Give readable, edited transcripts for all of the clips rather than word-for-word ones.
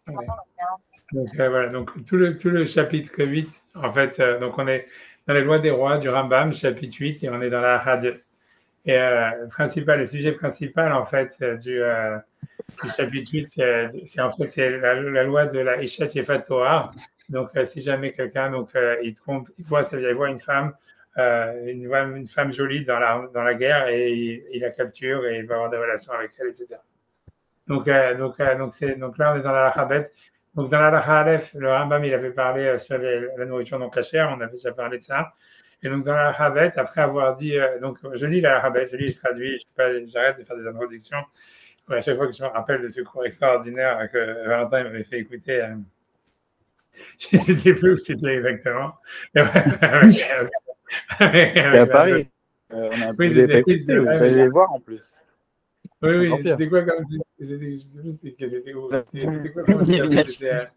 Ouais. Donc voilà, donc tout le chapitre 8, en fait, donc on est dans les lois des rois du Rambam, chapitre 8, et on est dans la Hara 2. Et le sujet principal, en fait, du chapitre 8, c'est en fait c'est la loi de la Ishat Yefat Torah. Donc, si jamais quelqu'un il trompe, il voit une femme, une femme jolie dans la guerre et il la capture et il va avoir des relations avec elle, etc. Donc là, on est dans la Halakha. Donc, dans la Halakha Aleph, le Rambam, il avait parlé sur la nourriture non cachère, on avait déjà parlé de ça. Et donc, dans la Halakha, après avoir dit, donc, je lis la Halakha, je lis, je traduis, j'arrête de faire des introductions. À chaque fois que je me rappelle de ce cours extraordinaire que Valentin m'avait fait écouter, je ne sais plus où c'était exactement. C'est à Paris. Vous n'avez pas écouté, vous allez les voir en plus. Oui, oui, c'était quoi comme je ne sais plus c'était où. C'était quoi comme c'était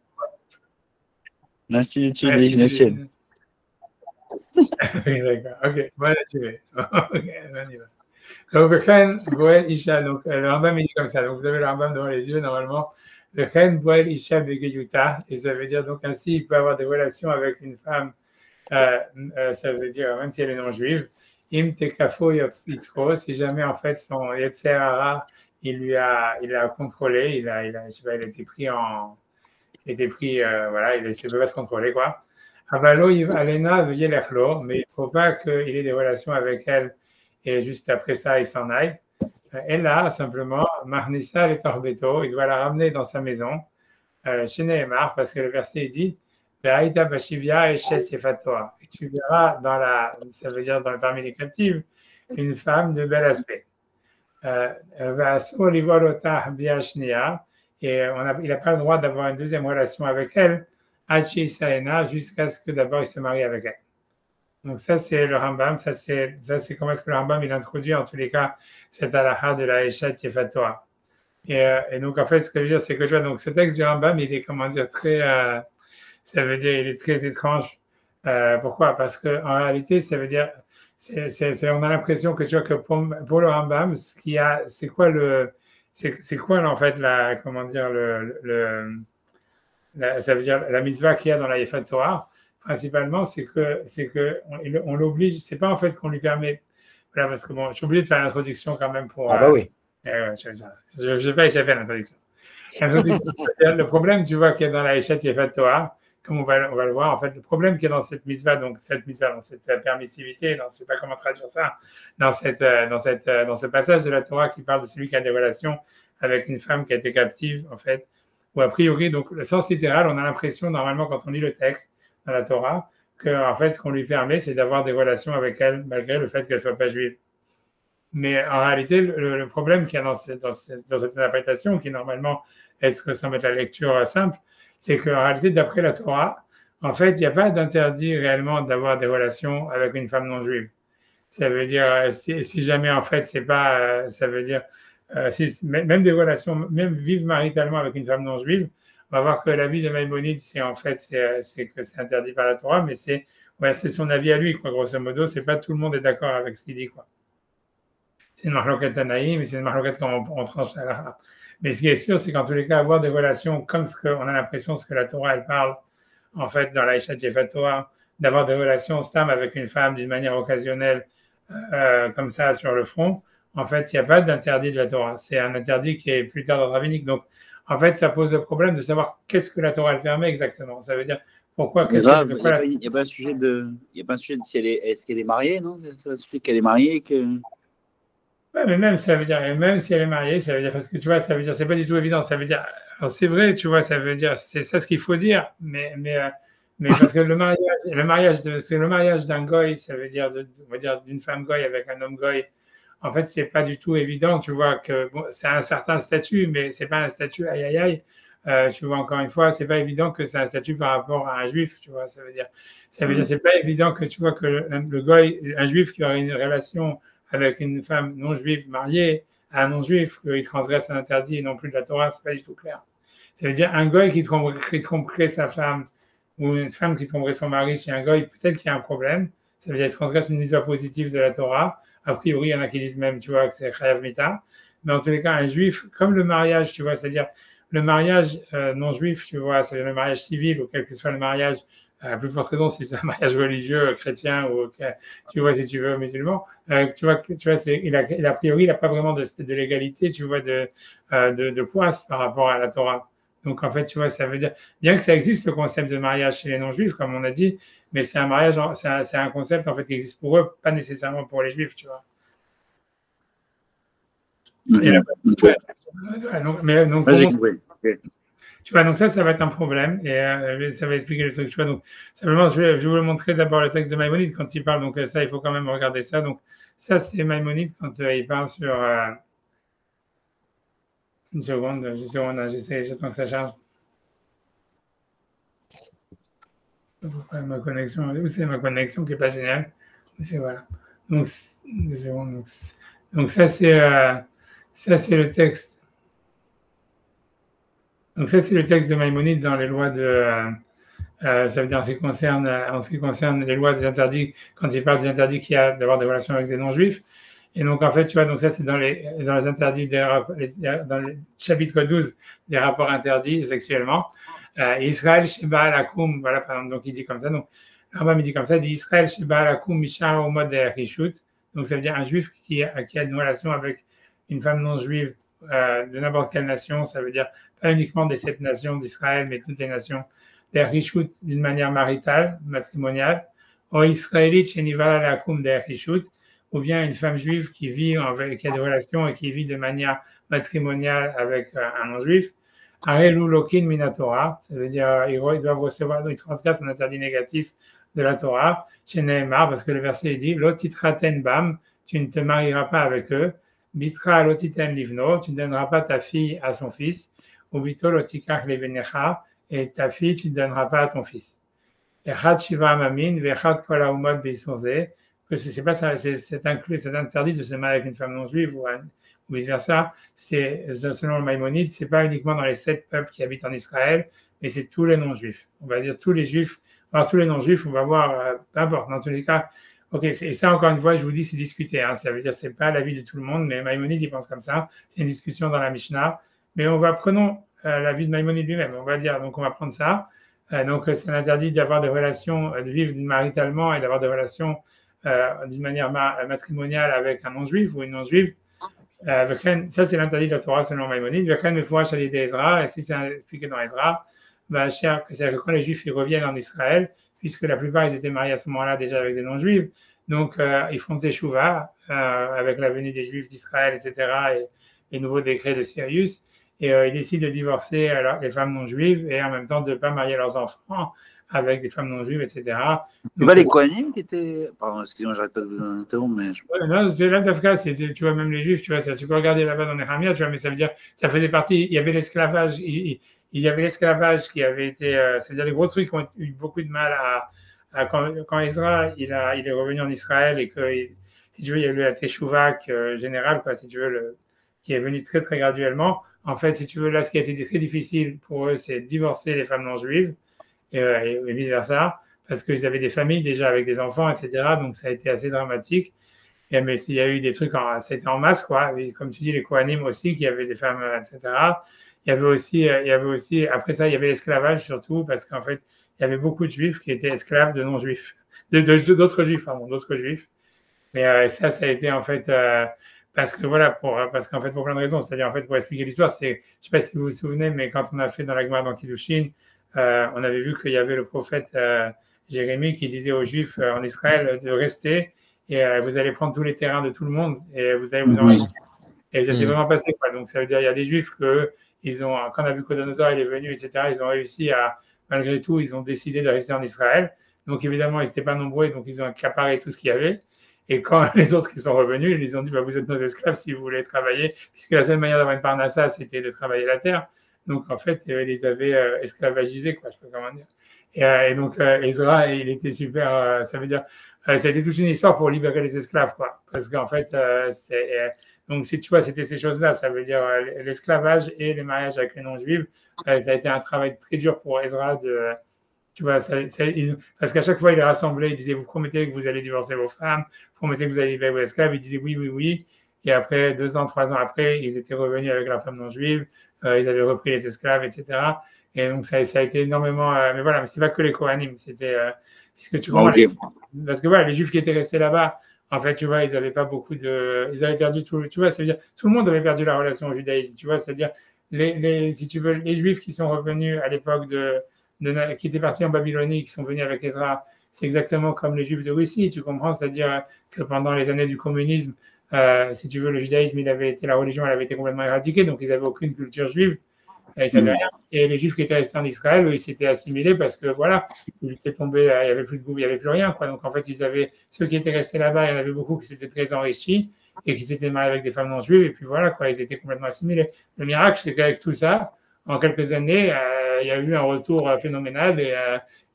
l'Institut des Ignatiennes. Oui, d'accord. Ok, voilà, tu veux. Ok, on y va. Donc, Chen, Boel, Isha. Donc, le Rambam, il dit comme ça. Donc, vous avez le Rambam devant les yeux, normalement. Le Chen, Boel, Isha, Begeyuta. Et ça veut dire, donc, ainsi, il peut avoir des relations avec une femme. Ça veut dire, même si elle est non juive. Im tekafo yitzro. Si jamais, en fait, son Yetzer Hara, il a contrôlé, je sais pas, il a été pris voilà, il ne peut pas se contrôler, quoi. Avalo Alena veut l'echlo, mais il ne faut pas qu'il ait des relations avec elle et juste après ça, il s'en aille. Elle a simplement, Marnissa le torbeto, il doit la ramener dans sa maison, chez Nehemar, parce que le verset dit Ve'aïta bashivia et shet yefatoa. Et tu verras ça veut dire parmi les captives, une femme de bel aspect. Ve'asur livolota biashnia, et il n'a pas le droit d'avoir une deuxième relation avec elle, Hachi Saena, jusqu'à ce que d'abord il se marie avec elle. Donc ça, c'est le Rambam, ça c'est comment est-ce que le Rambam il introduit en tous les cas cette halakha de la Eshat Yefatoa. Et donc en fait, ce que je veux dire, c'est que tu vois, donc ce texte du Rambam, il est comment dire très, ça veut dire, il est très étrange. Pourquoi? Parce que en réalité, ça veut dire, on a l'impression que tu vois que pour le Rambam, c'est quoi en fait comment dire ça veut dire la mitzvah qu'il y a dans la Yefat Torah, principalement, c'est que on l'oblige, c'est pas en fait qu'on lui permet, voilà, parce que bon, je suis obligé de faire l'introduction quand même pour. Ah bah oui. Je vais pas échapper à l'introduction. Le problème, tu vois, qu'il y a dans la Yeshat Yefat Torah, comme on va le voir, en fait, le problème qu'il y a dans cette mitzvah, dans cette permissivité, je ne sais pas comment traduire ça, dans ce passage de la Torah qui parle de celui qui a des relations avec une femme qui a été captive, en fait, ou a priori, donc le sens littéral, on a l'impression, normalement, quand on lit le texte dans la Torah, que en fait, ce qu'on lui permet, c'est d'avoir des relations avec elle, malgré le fait qu'elle ne soit pas juive. Mais en réalité, le problème qu'il y a dans cette interprétation, qui normalement est ce que ça met la lecture simple, c'est qu'en réalité, d'après la Torah, en fait, il n'y a pas d'interdit réellement d'avoir des relations avec une femme non juive. Ça veut dire, si jamais en fait, c'est pas, ça veut dire, même des relations, même vivre maritalement avec une femme non juive, on va voir que l'avis de Maïmonide, c'est que c'est interdit par la Torah, mais c'est son avis à lui, quoi, grosso modo, c'est pas tout le monde est d'accord avec ce qu'il dit, quoi. C'est une marloquette Tanaïm, mais c'est une marloquette quand on tranche à la. Mais ce qui est sûr, c'est qu'en tous les cas, avoir des relations comme on a l'impression, ce que la Torah, elle parle, en fait, dans la Ishat Yefat Torah, d'avoir des relations stam avec une femme d'une manière occasionnelle, comme ça, sur le front, en fait, il n'y a pas d'interdit de la Torah. C'est un interdit qui est plus tard dans le rabbinique. Donc, en fait, ça pose le problème de savoir qu'est-ce que la Torah, elle permet exactement. Ça veut dire, pourquoi, il n'y a pas un sujet de si est-ce qu'elle est mariée, non? C'est un sujet qu'elle est mariée, que. Ouais, mais même, ça veut dire, même si elle est mariée, ça veut dire, parce que tu vois, ça veut dire, c'est pas du tout évident, ça veut dire, alors c'est vrai, tu vois, ça veut dire, c'est ça ce qu'il faut dire, mais parce que le mariage d'un goy, ça veut dire, on va dire, d'une femme goy avec un homme goy, en fait, c'est pas du tout évident, tu vois, que bon, c'est un certain statut, mais c'est pas un statut aïe aïe aïe. Tu vois, encore une fois, c'est pas évident que c'est un statut par rapport à un juif, tu vois, ça veut dire, c'est pas évident que tu vois que le goy, un juif qui aurait une relation avec une femme non juive mariée à un non juif, qu'il transgresse un interdit et non plus de la Torah, c'est pas du tout clair. Ça veut dire un goy qui tromperait sa femme ou une femme qui tromperait son mari chez un goy, peut-être qu'il y a un problème. Ça veut dire qu'il transgresse une mesure positive de la Torah. A priori, il y en a qui disent même, tu vois, que c'est chayav mita. Mais en tous les cas, un juif, comme le mariage, tu vois, c'est-à-dire, le mariage non juif, tu vois, c'est le mariage civil ou quel que soit le mariage, à plus forte raison si c'est un mariage religieux, chrétien ou, tu vois, si tu veux, musulman, tu vois, a priori, il n'a pas vraiment de l'égalité, tu vois, de poids par rapport à la Torah. Donc, en fait, tu vois, ça veut dire, bien que ça existe le concept de mariage chez les non-juifs, comme on a dit, mais c'est un mariage, c'est un concept, en fait, qui existe pour eux, pas nécessairement pour les juifs, tu vois. Et là, j'ai compris. Okay. Tu vois, donc ça va être un problème et ça va expliquer le truc. Tu vois, donc simplement, je vais vous le montrer d'abord le texte de Maïmonide quand il parle. Donc ça, il faut quand même regarder ça. Donc ça, c'est Maïmonide quand il parle sur une seconde, j'attends que ça charge. Ma connexion, c'est ma connexion qui est pas géniale. C'est voilà. Donc, donc ça c'est le texte. Donc ça c'est le texte de Maïmonide dans les lois de ça veut dire en ce qui concerne les lois des interdits, quand il parle des interdits qu'il y a d'avoir des relations avec des non-juifs. Et donc, en fait, tu vois, donc ça, c'est dans les interdits, dans le chapitre 12 des rapports interdits sexuellement. Israël, Sheba, Alakoum, voilà, par exemple, donc il dit comme ça. Donc, Rambam, il dit comme ça, il dit Israël, Sheba, Alakoum, Misha, au mode Rishut. Donc, ça veut dire un juif qui a une relation avec une femme non-juive de n'importe quelle nation. Ça veut dire pas uniquement des 7 nations d'Israël, mais toutes les nations der Rishut d'une manière maritale, matrimoniale, ou israélite shenivala lakum der Rishut, ou bien une femme juive qui a des relations et qui vit de manière matrimoniale avec un non-juif. Arelu lokin minatora, ça veut dire ils doivent recevoir, ils transgressent un interdit négatif de la Torah, chez Nehemar, parce que le verset dit Lotitraten bam, tu ne te marieras pas avec eux, bitra lotiten livno, tu ne donneras pas ta fille à son fils, ou bito lotikach levenecha, et ta fille, tu ne donneras pas à ton fils. Echad shiva mamin, vechad kol haumot beisurze, que c'est pas ça, c'est interdit de se marier avec une femme non juive ou vice versa. C'est selon le Maïmonide, c'est pas uniquement dans les 7 peuples qui habitent en Israël, mais c'est tous les non juifs. On va dire tous les juifs, alors tous les non juifs, on va voir, peu importe. Dans tous les cas, ok. Et ça encore une fois, je vous dis, c'est discuté. Hein, ça veut dire c'est pas l'avis de tout le monde, mais Maïmonide il pense comme ça. C'est une discussion dans la Mishnah, mais prenons l'avis de Maïmonide lui-même. On va dire, donc on va prendre ça. Donc c'est interdit d'avoir des relations, de vivre maritalement et d'avoir des relations d'une manière matrimoniale avec un non-juif ou une non-juive. Ça, c'est l'interdit de la Torah selon Maïmonide. Et si c'est expliqué dans Ezra, c'est-à-dire que quand les Juifs ils reviennent en Israël, puisque la plupart ils étaient mariés à ce moment-là déjà avec des non-juifs, donc ils font teshuva avec la venue des Juifs d'Israël, etc. et les nouveaux décrets de Sirius. Et ils décident de divorcer les femmes non-juives et en même temps de ne pas marier leurs enfants avec des femmes non-juives, etc. C'est pas les Kohanim qui étaient. Pardon, excusez-moi, j'arrête pas de vous interrompre, mais. Non, c'est là d'Afrique, tu vois, même les Juifs, tu vois, ça, tu peux regarder là-bas dans les Hamia, tu vois, mais ça veut dire, ça faisait partie, il y avait l'esclavage, il y avait l'esclavage qui avait été, c'est-à-dire les gros trucs qui ont eu beaucoup de mal quand Ezra, il est revenu en Israël et que, si tu veux, il y a eu la Teshuvah générale, quoi, si tu veux, qui est venu très, très graduellement. En fait, si tu veux, là, ce qui a été très difficile pour eux, c'est de divorcer les femmes non-juives et vice-versa, parce qu'ils avaient des familles déjà avec des enfants, etc. Donc, ça a été assez dramatique. Mais s'il y a eu des trucs, c'était en masse, quoi. Et comme tu dis, les Kohanim aussi, qui avaient des femmes, etc. Il y avait aussi, après ça, il y avait l'esclavage surtout, parce qu'en fait, il y avait beaucoup de juifs qui étaient esclaves de non-juifs, d'autres juifs, pardon, d'autres juifs. Mais ça a été en fait, parce qu'en fait, pour plein de raisons, c'est-à-dire en fait, pour expliquer l'histoire, je ne sais pas si vous vous souvenez, mais quand on a fait dans la Gemara dans Kiddushin, on avait vu qu'il y avait le prophète Jérémie qui disait aux Juifs en Israël de rester et vous allez prendre tous les terrains de tout le monde et vous allez vous enrichir. Et ça s'est vraiment passé, quoi. Donc ça veut dire il y a des Juifs quand Nabucodonosor est venu, etc., ils ont réussi malgré tout, ils ont décidé de rester en Israël. Donc évidemment, ils n'étaient pas nombreux, donc ils ont accaparé tout ce qu'il y avait. Et quand les autres qui sont revenus, ils ont dit vous êtes nos esclaves si vous voulez travailler, puisque la seule manière d'avoir une parnassa, c'était de travailler la terre. Donc, en fait, ils les avaient esclavagisés, quoi, je sais pas comment dire. Et donc, Ezra, il était super, ça veut dire, ça a été toute une histoire pour libérer les esclaves, quoi. Parce qu'en fait, donc, si tu vois, c'était ces choses-là, ça veut dire l'esclavage et les mariages avec les non-juifs. Ça a été un travail très dur pour Ezra tu vois, parce qu'à chaque fois, il les rassemblait, il disait, vous promettez que vous allez divorcer vos femmes, vous promettez que vous allez libérer vos esclaves, il disait oui, oui, oui. Et après, 2 ans, 3 ans après, ils étaient revenus avec leur femme non juive. ils avaient repris les esclaves, etc. Et donc, ça a été énormément. Mais voilà, mais c'était pas que les Kohanim, c'était. Puisque tu comprends, Ok. parce que voilà, les Juifs qui étaient restés là-bas, en fait, tu vois, ils n'avaient pas beaucoup de. Ils avaient perdu tout. Tu vois, c'est-à-dire, tout le monde avait perdu la relation au judaïsme, tu vois, c'est-à-dire, si tu veux, les Juifs qui sont revenus à l'époque qui étaient partis en Babylonie, qui sont venus avec Ezra, c'est exactement comme les Juifs de Russie, tu comprends, c'est-à-dire que pendant les années du communisme, si tu veux, le judaïsme, la religion, elle avait été complètement éradiquée, donc ils n'avaient aucune culture juive. Ils savaient rien. Et les Juifs qui étaient restés en Israël, eux, ils s'étaient assimilés parce que voilà, ils étaient tombés, il n'y avait plus de goût, il n'y avait plus rien, quoi. Donc en fait, ceux qui étaient restés là-bas, il y en avait beaucoup qui s'étaient très enrichis et qui s'étaient mariés avec des femmes non juives, et puis voilà, quoi, ils étaient complètement assimilés. Le miracle, c'est qu'avec tout ça, en quelques années, il y a eu un retour phénoménal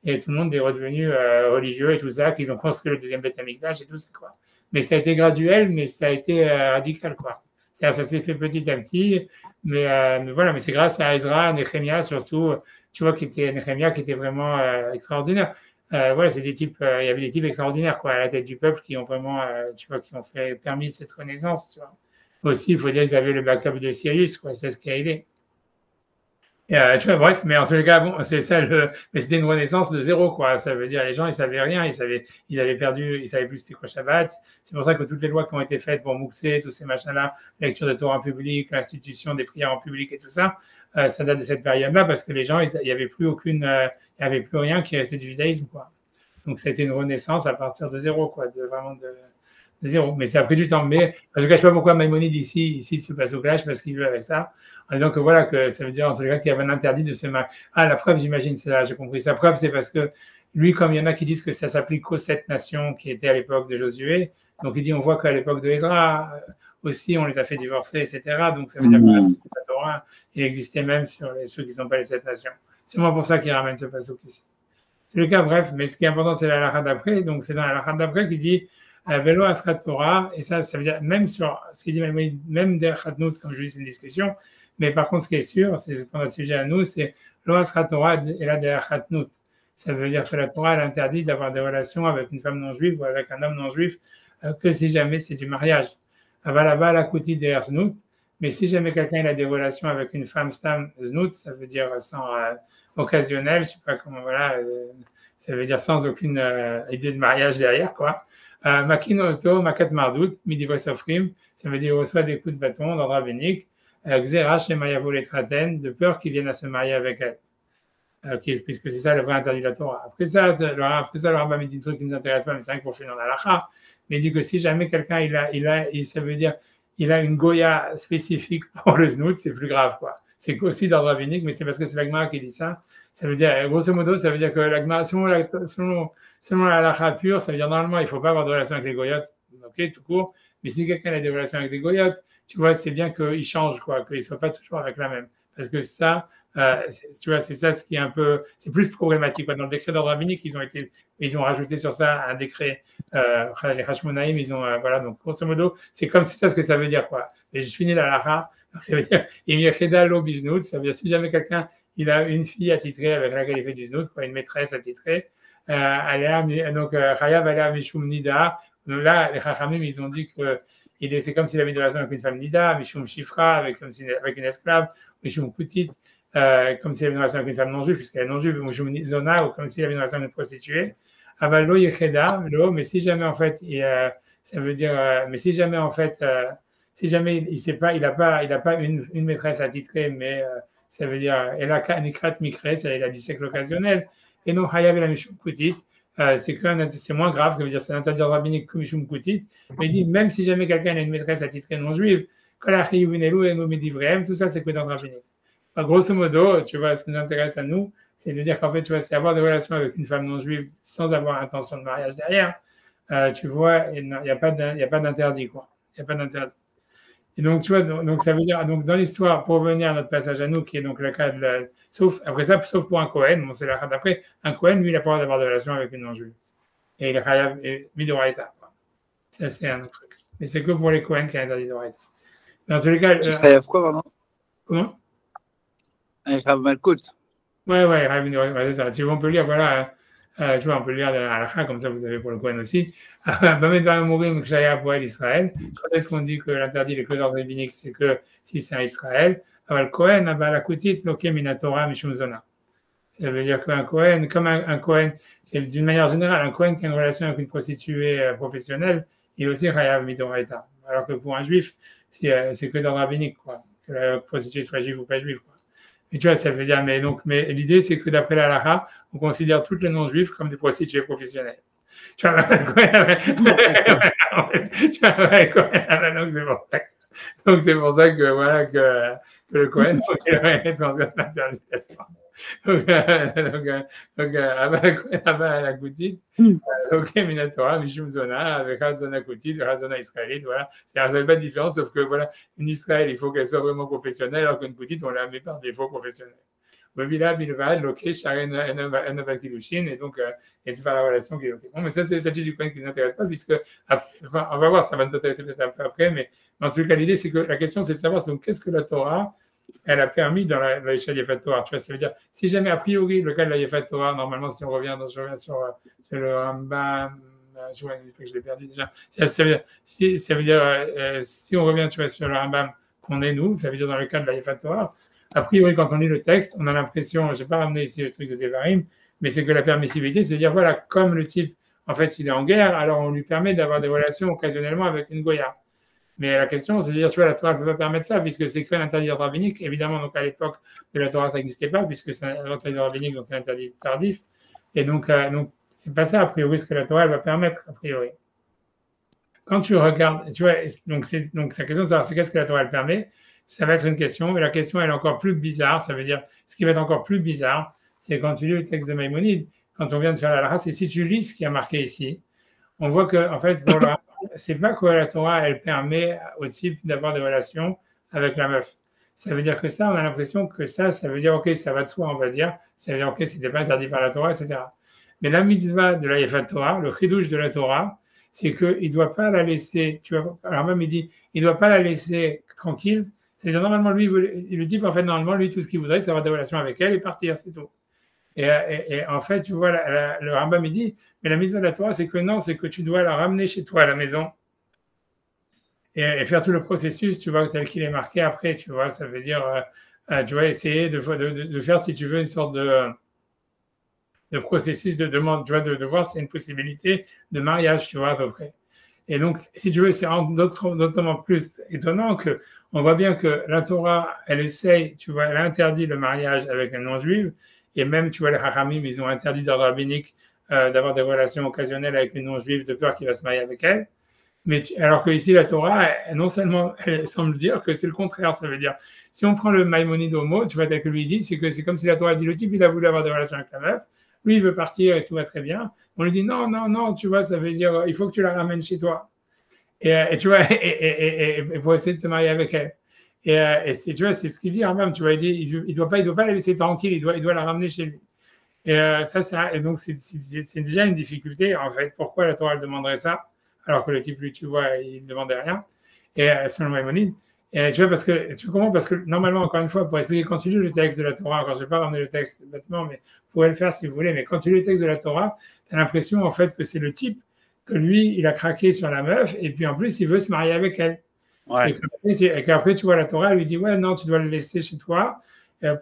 et tout le monde est redevenu religieux et tout ça, qu'ils ont construit le deuxième Beth Amikdash et tout ça, quoi. Mais ça a été graduel, mais ça a été radical, quoi. Ça s'est fait petit à petit, mais voilà, mais c'est grâce à Ezra, Nehemia surtout, tu vois, Nehemia qui était vraiment extraordinaire. Voilà, c'est des types, il y avait des types extraordinaires, quoi, à la tête du peuple qui ont vraiment, tu vois, qui ont permis cette renaissance, tu vois. Aussi, il faut dire qu'ils avaient le backup de Sirius, quoi, c'est ce qui a aidé. Tu vois, bref, mais en tous les cas, bon, c'est ça mais c'était une renaissance de zéro, quoi. Ça veut dire, les gens, ils savaient rien, ils avaient perdu, ils savaient plus c'était quoi Shabbat. C'est pour ça que toutes les lois qui ont été faites pour Mouxé, tous ces machins-là, lecture de Torah en public, l'institution des prières en public et tout ça, ça date de cette période-là parce que les gens, il y avait plus il y avait plus rien qui restait du judaïsme, quoi. Donc, ça a été une renaissance à partir de zéro, quoi, vraiment de zéro. Mais ça a pris du temps. Mais je ne cache pas pourquoi Maïmonide ici se passe au clash parce qu'il veut avec ça. En disant que voilà, que ça veut dire en tout cas qu'il y avait un interdit de se marier. Ah, la preuve, j'imagine, c'est là, j'ai compris. Sa preuve, c'est parce que lui, comme il y en a qui disent que ça s'applique qu'aux 7 nations qui étaient à l'époque de Josué, donc il dit, on voit qu'à l'époque de Ezra, aussi, on les a fait divorcer, etc. Donc ça veut dire que la Torah, il existait même sur ceux qui ne sont pas les 7 nations. C'est moi pour ça qu'il ramène ce passage ici. C'est le cas, bref, mais ce qui est important, c'est la halakha d'après. Donc c'est dans la halakha d'après qu'il dit Velo Asrat Torah, et ça veut dire même sur ce qu'il dit, même der Khatnout, comme je dis, c'est une discussion. Mais par contre, ce qui est sûr, c'est ce qu'on a sujet à nous, c'est Lo Asrat Torah et la der Khatnout. Ça veut dire que la Torah, elle interdit d'avoir des relations avec une femme non juive ou avec un homme non juif que si jamais c'est du mariage. Avalaba la kouti der Znout. Mais si jamais quelqu'un a des relations avec une femme stam Znout, ça veut dire sans occasionnel, je sais pas comment, voilà, ça veut dire sans aucune idée de mariage derrière, quoi. Makinoto, Makat Mardout, Midivos Sofrim, ça veut dire reçoit des coups de bâton d'ordre rabbinique, Xera chez Mayavo Letraten, de peur qu'ils viennent à se marier avec elle. Puisque c'est ça le vrai interdit de la Torah. Après ça, le Rambam dit un truc qui ne nous intéresse pas, mais c'est vrai qu'on fait dans la halakha, mais il dit que si jamais quelqu'un, ça veut dire, il a une goya spécifique pour le znout, c'est plus grave, quoi. C'est aussi d'ordre rabbinique, mais c'est parce que c'est l'agma qui dit ça. Ça veut dire, grosso modo, ça veut dire que l'agma, selon la halakha pure, ça veut dire normalement, il ne faut pas avoir de relation avec les goyotes, ok, tout court. Mais si quelqu'un a des relations avec des goyotes, tu vois, c'est bien qu'il change, quoi, qu'il ne soit pas toujours avec la même. Parce que ça, tu vois, c'est ça ce qui est un peu, c'est plus problématique, quoi. Dans le décret d'ordre rabbinique, ils ont rajouté sur ça un décret, les Hashmonaïm, voilà, donc grosso modo, c'est ça ce que ça veut dire, quoi. Et je finis la halakha, donc ça veut dire, Imyecheda lo biznout, ça veut dire si jamais quelqu'un, il a une fille attitrée avec laquelle il fait du znout, quoi, une maîtresse attitrée, donc, Chayav alea mishum nida, donc là, les Chachamim, ils ont dit que c'est comme s'il avait une relation avec une femme nida, mishum shifra, avec une esclave, mishum kutit, comme s'il avait une relation avec une femme non juive, puisqu'elle est non juive, mishum zona, ou comme s'il avait une relation avec une prostituée. Avalo yecheda, mais si jamais en fait, ça veut dire, mais si jamais en fait, si jamais il n'a pas une maîtresse attitrée, mais ça veut dire, elle a nikrat mikre, il a du sexe occasionnel, et non hayav la mishum kutit, c'est moins grave, ça veut dire c'est l'interdit rabbinique que mishum kutit, mais il dit même si jamais quelqu'un a une maîtresse attitrée non juive, tout ça c'est que dans le rabbinique. Grosso modo, tu vois, ce qui nous intéresse à nous, c'est de dire qu'en fait, tu vois, c'est avoir des relations avec une femme non juive sans avoir intention de mariage derrière, tu vois, il n'y a pas d'interdit, quoi. Il n'y a pas d'interdit. Et donc, tu vois, donc ça veut dire, donc dans l'histoire, pour revenir à notre passage à nous, qui est donc le cas sauf pour un Cohen, bon, c'est la cas d'après, un Cohen, lui, il n'a pas le droit d'avoir des relations avec une non-juive. Et il est midoraïta. Ça, c'est un autre truc. Mais c'est que pour les Cohen qui a interdit d'oraïta. Dans tous les cas. Ça y quoi, vraiment? Comment? Un Rav Malkout. Ouais, c'est ça. Si on peut lire, voilà, tu vois, on peut lire à la halakha, comme ça vous avez pour le Cohen aussi. Bamed Bamourim Kshaya Poel Israël. Quand est-ce qu'on dit que l'interdit des que d'ordre rabbinique, c'est que si c'est un Israël, Aval Kohen, Aval Akutit, Loke Minatora, Mishum Zona. Ça veut dire qu'un Kohen, comme un Kohen, d'une manière générale, un Kohen qui a une relation avec une prostituée professionnelle, il est aussi Chayav Midoraita. Alors que pour un juif, c'est que dans le rabbinique, quoi. Que la prostituée soit juive ou pas juive, quoi. Mais tu vois, ça veut dire, mais l'idée, c'est que d'après la halakha, on considère toutes les non-juifs comme des prostituées professionnelles. Tu vois, donc c'est pour ça que voilà que le Kohen est interdit. Donc, Abba la Koutit, ok, Minatora, Mishum Zona, avec Hazana Koutit, Hazana israélite, voilà. Ça ne fait pas de différence, sauf que voilà, une Israël, il faut qu'elle soit vraiment professionnelle, alors qu'une Koutit, on la met par défaut professionnelle. Bovila, Bilvad, Loké, Sharen, Enova Kilushin, et donc, et c'est pas la relation qui est ok. Bon, mais ça, c'est le statut du Kohen qui ne nous intéresse pas, puisque, enfin, on va voir, ça va nous intéresser peut-être un peu après, mais en tout cas, l'idée, c'est que la question, c'est de savoir donc, qu'est-ce que la Torah elle a permis dans la Yesha Yefat Torah. Tu vois, ça veut dire, si jamais a priori, le cas de la Yefat Torah, normalement, si on revient, je reviens sur le Rambam, je l'ai perdu déjà. Ça veut dire, si on revient sur le Rambam qu'on est nous, ça veut dire dans le cas de la Yefat Torah, a priori, quand on lit le texte, on a l'impression, je n'ai pas ramené ici le truc de Devarim, mais c'est que la permissivité, c'est de dire, voilà, comme le type, en fait, il est en guerre, alors on lui permet d'avoir des relations occasionnellement avec une Goya. Mais la question, c'est de dire, tu vois, la Torah ne peut pas permettre ça, puisque c'est que l'interdit rabbinique. Évidemment, donc à l'époque de la Torah, ça n'existait pas, puisque c'est l'interdit rabbinique, donc c'est interdit tardif. Et donc c'est pas ça, a priori, ce que la Torah elle va permettre, a priori. Quand tu regardes, tu vois, donc la question de savoir c'est qu'est-ce que la Torah elle permet, ça va être une question, mais la question elle est encore plus bizarre, ça veut dire, ce qui va être encore plus bizarre, c'est quand tu lis le texte de Maïmonide, quand on vient de faire la halakha, et si tu lis ce qui est marqué ici, on voit que, en fait, voilà, c'est pas que la Torah, elle permet au type d'avoir des relations avec la meuf. Ça veut dire que ça, on a l'impression que ça veut dire, ok, ça va de soi, on va dire. Ça veut dire, ok, c'était pas interdit par la Torah, etc. Mais la mitzvah de la Yefat Torah, le chidouche de la Torah, c'est qu'il ne doit pas la laisser, tu vois, alors même il dit, il ne doit pas la laisser tranquille. C'est-à-dire, normalement, lui, le type, en fait, normalement, lui, tout ce qu'il voudrait, c'est avoir des relations avec elle et partir, c'est tout. Et en fait, tu vois, le Rambam, il dit, mais la mitzvah de la Torah, c'est que non, c'est que tu dois la ramener chez toi à la maison et faire tout le processus, tu vois, tel qu'il est marqué après, tu vois, ça veut dire, tu vois, essayer de faire, si tu veux, une sorte de processus de demande, tu vois, de voir si c'est une possibilité de mariage, tu vois, à peu près. Et donc, si tu veux, c'est d'autant plus étonnant que on voit bien que la Torah, elle essaye, tu vois, elle interdit le mariage avec un non-juif, et même, tu vois, les Hachamim, ils ont interdit d'ordre rabbinique d'avoir des relations occasionnelles avec une non-juive de peur qu'il va se marier avec elle. Mais alors que ici, la Torah, non seulement, elle semble dire que c'est le contraire, ça veut dire, si on prend le Maïmonide au mot, tu vois, tel que lui dit, c'est que c'est comme si la Torah dit, le type, il a voulu avoir des relations avec la meuf, lui, il veut partir et tout va très bien. On lui dit, non, non, non, tu vois, ça veut dire, il faut que tu la ramènes chez toi. Et tu vois, et pour essayer de te marier avec elle. Et tu vois, c'est ce qu'il dit même, tu vois, il dit, il doit pas la laisser tranquille, il doit la ramener chez lui. Et donc, c'est déjà une difficulté, en fait. Pourquoi la Torah demanderait ça, alors que le type, lui, tu vois, il ne demandait rien. Et selon Maïmonide. Et tu vois, tu comprends, parce que normalement, encore une fois, pour expliquer, quand tu lis le texte de la Torah, encore je ne vais pas ramener le texte bêtement, mais vous pouvez le faire si vous voulez, mais quand tu lis le texte de la Torah, tu as l'impression, en fait, que c'est le type que lui, il a craqué sur la meuf, et puis en plus, il veut se marier avec elle. Ouais. Et qu'après, tu vois, la Torah, elle lui dit, ouais, non, tu dois le laisser chez toi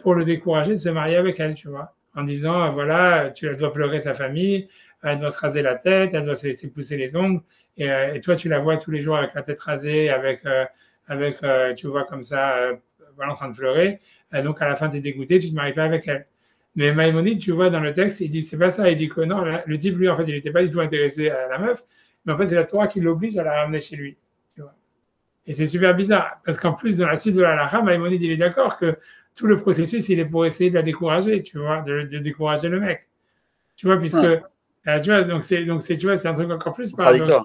pour le décourager de se marier avec elle, tu vois, en disant, voilà, elle doit pleurer sa famille, elle doit se raser la tête, elle doit s'épousser les ongles, et toi, tu la vois tous les jours avec la tête rasée, avec tu vois, comme ça, voilà, en train de pleurer, donc à la fin, tu es dégoûté, tu ne te maries pas avec elle. Mais Maïmonide, tu vois, dans le texte, il dit, c'est pas ça, il dit que non, le type, lui, en fait, il n'était pas du tout intéressé à la meuf, mais en fait, c'est la Torah qui l'oblige à la ramener chez lui, tu vois. Et c'est super bizarre, parce qu'en plus, dans la suite de la halakha, Maïmonide, il est d'accord que tout le processus, il est pour essayer de la décourager, tu vois, de décourager le mec. Tu vois, puisque, tu vois, donc tu vois, c'est un truc encore plus paradoxal.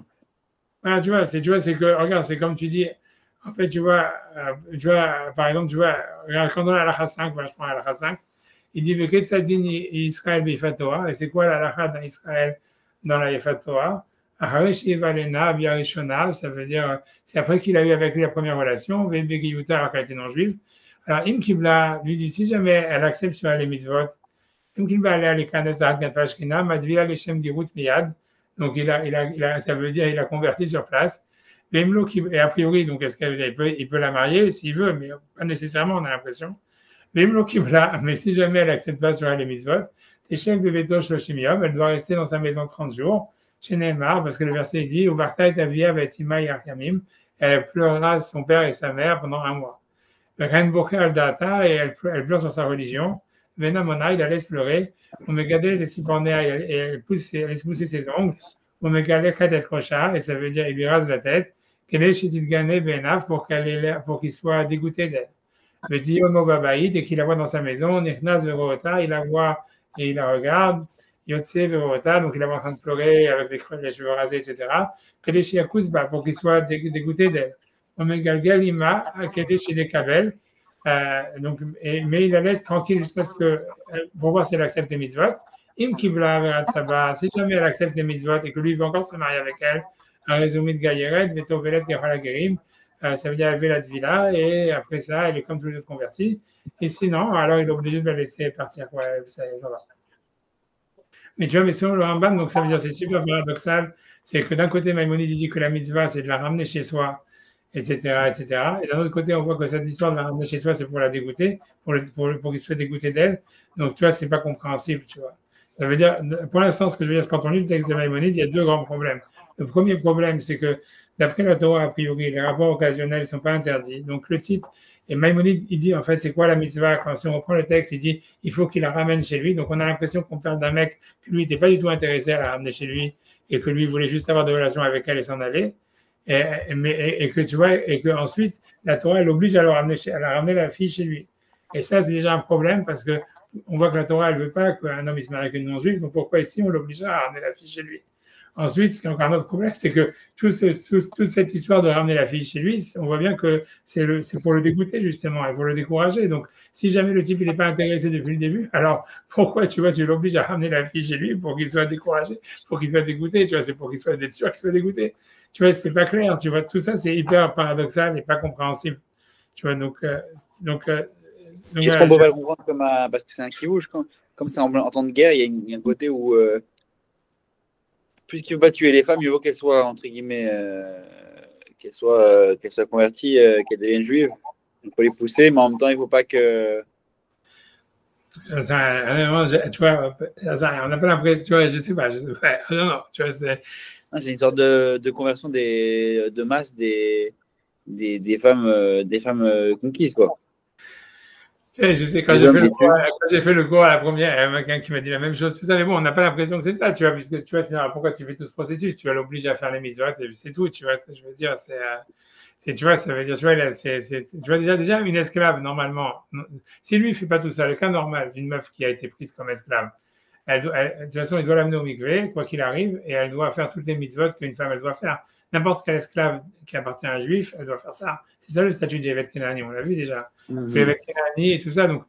Voilà, tu vois, c'est que, regarde, c'est comme tu dis, en fait, tu vois, par exemple, tu vois, quand on a la halakha 5, je prends la halakha 5, il dit, mais qu'est-ce que ça dit Israël Yefat Torah? Et c'est quoi la halakha dans Israël, dans la Yefat Torah? Ça veut dire, c'est après qu'il a eu avec lui la première relation, alors qu'elle était non-juive. Alors, Im Kibla lui dit, si jamais elle accepte sur les mitzvot, Im Kibla aller à l'Ekanes d'Argat Vashkina, Madvia Leshem Girut Miyad, donc ça veut dire il a converti sur place. Et a priori, donc, est-ce il peut la marier s'il veut, mais pas nécessairement, on a l'impression. Mais si jamais elle n'accepte pas sur elle les mitzvot, Teshev bebeto shloshim yom, elle doit rester dans sa maison 30 jours, chez Neymar, parce que le verset dit, Uvarta et avia vetima yamim, elle pleurera son père et sa mère pendant 1 mois. Reine Boker al-Data, et elle pleure sur sa religion. Vena Mona, il la laisse pleurer. Omegade les Sibornéa, et elle laisse pousser ses ongles. Omegale Khatet Rocha, et ça veut dire il lui rase la tête. Kene Shetit Gane Benaf, pour qu'il soit dégoûté d'elle. Le dit Homo Babaïd, et qu'il la voit dans sa maison. Nechnas Verota, il la voit et il la regarde. Yotse Verota, donc il la voit en train de pleurer avec les cheveux rasés, etc. Kene Shiakousba, pour qu'il soit dégoûté d'elle. Omegalgal Ima, Akede chez les Kabel. Mais il la laisse tranquille jusqu'à ce que, pour voir si elle accepte les mitzvot. Im Kibla Verat Saba, si jamais elle accepte les mitzvot et que lui veut encore se marier avec elle, un résumé de Gayeret, Veto Velet Gerala Gerim, ça veut dire elle veut la Tvila, et après ça, elle est comme tous les autres convertis. Et sinon, alors il est obligé de la laisser partir. Ouais, ça va. Mais tu vois, mais selon le Rambam, donc ça veut dire c'est super paradoxal, c'est que d'un côté, Maïmonide dit que la mitzvah, c'est de la ramener chez soi, etc., etc. Et d'un autre côté, on voit que cette histoire de la ramener chez soi, c'est pour la dégoûter, pour qu'il soit dégoûté d'elle. Donc, tu vois, c'est pas compréhensible, tu vois. Ça veut dire, pour l'instant, ce que je veux dire, c'est quand on lit le texte de Maïmonide, il y a 2 grands problèmes. Le premier problème, c'est que, d'après la Torah, a priori, les rapports occasionnels ne sont pas interdits. Donc, le type, et Maïmonide, il dit, en fait, c'est quoi la mitzvah? Quand si on reprend le texte, il dit, il faut qu'il la ramène chez lui. Donc, on a l'impression qu'on parle d'un mec qui, lui, n'était pas du tout intéressé à la ramener chez lui et que lui voulait juste avoir des relations avec elle et s'en aller. Et que tu vois, et que ensuite la Torah elle oblige à la ramener la fille chez lui. Et ça c'est déjà un problème parce que on voit que la Torah elle veut pas qu'un homme il se marie avec une non-juive, donc pourquoi ici on l'oblige à ramener la fille chez lui? Ensuite, ce qui est encore un autre problème, c'est que toute cette histoire de ramener la fille chez lui, on voit bien que c'est pour le dégoûter justement et pour le décourager. Donc, si jamais le type il n'est pas intéressé depuis le début, alors pourquoi tu l'obliges à ramener la fille chez lui pour qu'il soit découragé, pour qu'il soit dégoûté, tu vois, c'est pour qu'il soit sûr qu'il soit dégoûté. Tu vois, c'est pas clair, tu vois, tout ça c'est hyper paradoxal et pas compréhensible. Tu vois, donc Est-ce qu'on peut pas le comprendre comme parce que c'est un kiwouche, comme c'est en temps de guerre, il y a un côté où plus qu'il ne veut pas tuer les femmes, il vaut qu'elles soient, entre guillemets, qu'elles soient converties, qu'elles deviennent juives. On peut les pousser, mais en même temps, il ne faut pas que. Tu vois, on n'a pas l'impression, tu vois, je sais pas. Non, tu vois, c'est une sorte de conversion de masse des femmes conquises, quoi. Tu sais, je sais, quand j'ai fait le cours à la première, il y a quelqu'un qui m'a dit la même chose, tout ça, mais bon, on n'a pas l'impression que c'est ça, tu vois, puisque tu vois, c'est pourquoi tu fais tout ce processus, tu vas l'obliger à faire les mitzvot, et c'est tout, tu vois ce que je veux dire, tu vois, ça veut dire, tu vois, tu vois déjà une esclave, normalement, si lui, il fait pas tout ça, le cas normal d'une meuf qui a été prise comme esclave, de toute façon, il doit l'amener au mikvé, quoi qu'il arrive, et elle doit faire toutes les mitzvot qu'une femme, elle doit faire. N'importe quel esclave qui appartient à un juif, elle doit faire ça. C'est ça le statut d'Evet Kenani, on l'a vu déjà. Evet Kenani et tout ça. Donc,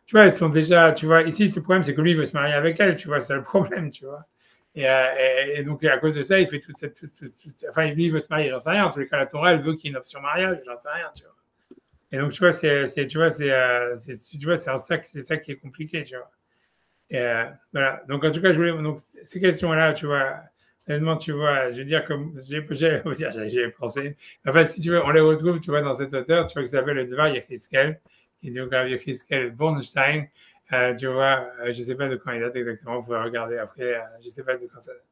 tu vois, elles sont déjà, tu vois, ici, le problème, c'est que lui, il veut se marier avec elle, tu vois, c'est le problème, tu vois. Et donc, à cause de ça, il fait toute cette. Enfin, lui, il veut se marier, j'en sais rien. En tous les cas, la Torah, elle veut qu'il y ait une option mariage, j'en sais rien, tu vois. Et donc, tu vois, c'est ça qui est compliqué, tu vois. Voilà. Donc, en tout cas, donc, ces questions-là, tu vois, honnêtement, tu vois, je veux dire, comme j'ai pensé. En fait, si tu veux, on les retrouve, tu vois, dans cet auteur, tu vois, qui s'appelle le Dvar Yecheskel, qui est du Yecheskel Bornstein. Tu vois, je ne sais pas de quand il date exactement, vous pouvez regarder après, je ne sais pas de quand ça date.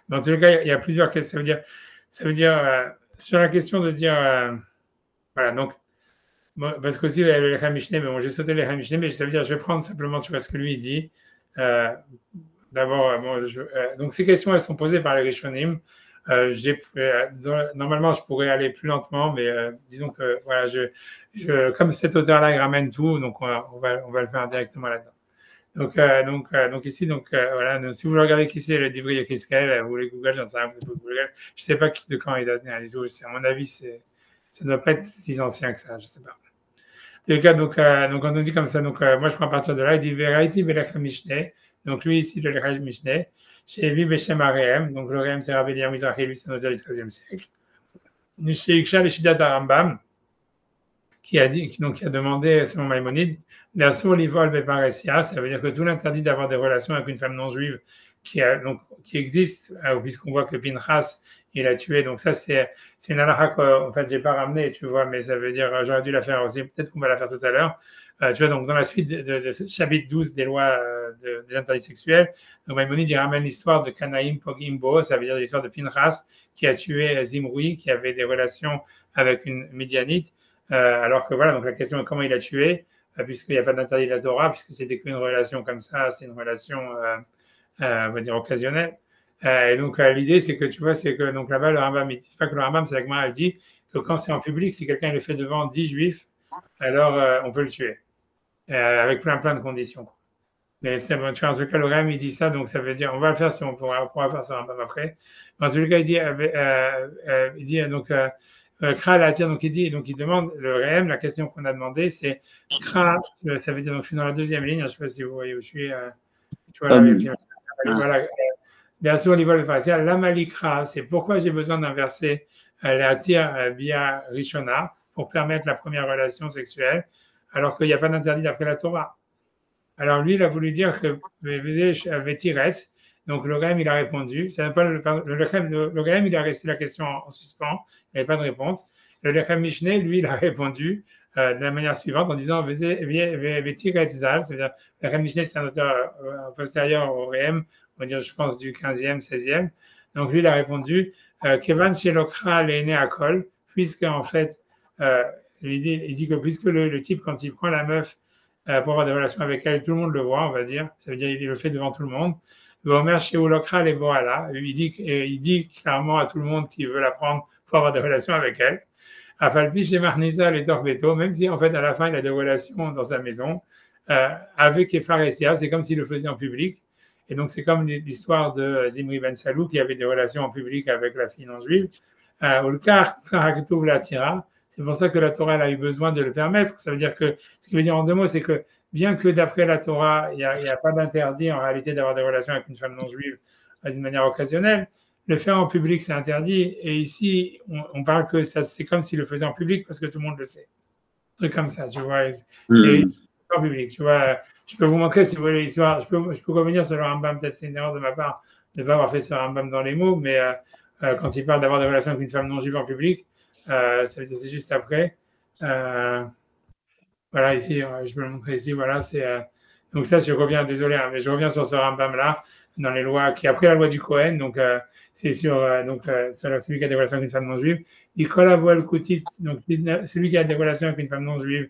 Dans tous les cas, il y a plusieurs questions. Ça veut dire sur la question de dire, voilà, donc, bon, parce qu'aussi, le Lechem Mishneh, mais bon, j'ai sauté le Lechem Mishneh, mais ça veut dire, je vais prendre simplement, tu vois, ce que lui dit. D'abord, donc ces questions, elles sont posées par les Rishonim. Normalement, je pourrais aller plus lentement, mais disons que, voilà, comme cet auteur-là, il ramène tout, donc on va le faire directement là-dedans. Donc ici, voilà, donc, si vous regardez qui c'est le Divri Yekiskel, vous les Google, j'en sais rien, je ne sais pas de quand il date, du tout. À mon avis, ça ne doit pas être si ancien que ça, je ne sais pas. Donc, quand on dit comme ça, moi je prends à partir de là, il dit Veraiti Belachem Mishneh. Donc lui ici, le Lechem Mishneh, chez lui Beshem Arehem, donc le Rehem c'est Rabbi Eliyahu Mizrahi, lui c'est un auteur du XIIIe siècle. Chez Iksha, le Shidat Rambam, qui a demandé, selon Maïmonide, d'Asur Livol Beparesia, ça veut dire que tout l'interdit d'avoir des relations avec une femme non juive qui existe, puisqu'on voit que Pinchas, il a tué. Donc ça, c'est une halakha qu'en fait, j'ai pas ramené, tu vois, mais ça veut dire, j'aurais dû la faire aussi. Peut-être qu'on va la faire tout à l'heure. Tu vois, donc dans la suite de ce chapitre 12 des lois des interdits sexuels, donc Maïmonide, il ramène l'histoire de Kanaïm Pogimbo, ça veut dire l'histoire de Pinchas, qui a tué Zimri, qui avait des relations avec une Midianite. Alors que voilà, donc la question est comment il a tué, puisqu'il n'y a pas d'interdit de la Torah, puisque c'était qu'une relation comme ça, c'est une relation, on va dire, occasionnelle. Et donc l'idée, c'est que tu vois, c'est que donc là-bas, le Rambam, il dit pas que le Rambam, c'est la Gemara, elle dit que quand c'est en public, si quelqu'un le fait devant 10 juifs, alors on peut le tuer, avec plein de conditions. Mais c'est bon, tu vois, en tout cas, le Rambam, il dit ça, donc ça veut dire, on va le faire si on pourra faire ça un peu après. Mais en tout cas, il dit donc, Kra attire, donc il demande, le Rambam, la question qu'on a demandé, c'est Kra, ça veut dire, donc je suis dans la deuxième ligne, je ne sais pas si vous voyez où je suis, tu vois, là, voilà, bien sûr, au niveau de la l'amalikra, c'est pourquoi j'ai besoin d'inverser l'atir via Rishona pour permettre la première relation sexuelle, alors qu'il n'y a pas d'interdit d'après la Torah. Alors lui, il a voulu dire que Vétiretz, donc le Rem, il a répondu. C'est pas le Rem, il a resté la question en suspens, il n'y avait pas de réponse. Le Lechem Mishneh, lui, il a répondu de la manière suivante en disant Vétiretz Zal, c'est-à-dire le Lechem Mishneh, c'est un auteur postérieur au Rem, on va dire, je pense, du 15e, 16e. Donc lui, il a répondu Kevan Shelokra Leine Akol, puisque en fait, il dit que puisque le type, quand il prend la meuf, pour avoir des relations avec elle, tout le monde le voit, on va dire. Ça veut dire qu'il le fait devant tout le monde. Omer chez Olokra les Boala, il dit clairement à tout le monde qu'il veut la prendre pour avoir des relations avec elle. Afalpi chez Marnisa les Torbeto, même si en fait à la fin il a des relations dans sa maison avec Epharesia, c'est comme s'il le faisait en public. Et donc c'est comme l'histoire de Zimri Ben Salou qui avait des relations en public avec la fille non juive. C'est pour ça que la Torah elle a eu besoin de le permettre. Ça veut dire que, ce qui veut dire en deux mots, c'est que bien que d'après la Torah, il n'y a pas d'interdit en réalité d'avoir des relations avec une femme non juive d'une manière occasionnelle, le faire en public, c'est interdit. Et ici, on parle que ça, c'est comme s'il le faisait en public parce que tout le monde le sait. Un truc comme ça, tu vois. Et en public, tu vois. Je peux vous montrer, si vous voulez, l'histoire. Je peux revenir sur le Rambam, peut-être c'est une erreur de ma part de ne pas avoir fait ce Rambam dans les mots, mais quand il parle d'avoir des relations avec une femme non juive en public, c'est juste après. Voilà, ici, je peux le montrer ici. Voilà, c'est donc ça, je reviens, désolé, hein, mais je reviens sur ce Rambam-là, dans les lois, qui a pris la loi du Cohen, donc c'est sur celui qui a des relations avec une femme non juive. Il collabore Koutit, donc celui qui a des relations avec une femme non juive,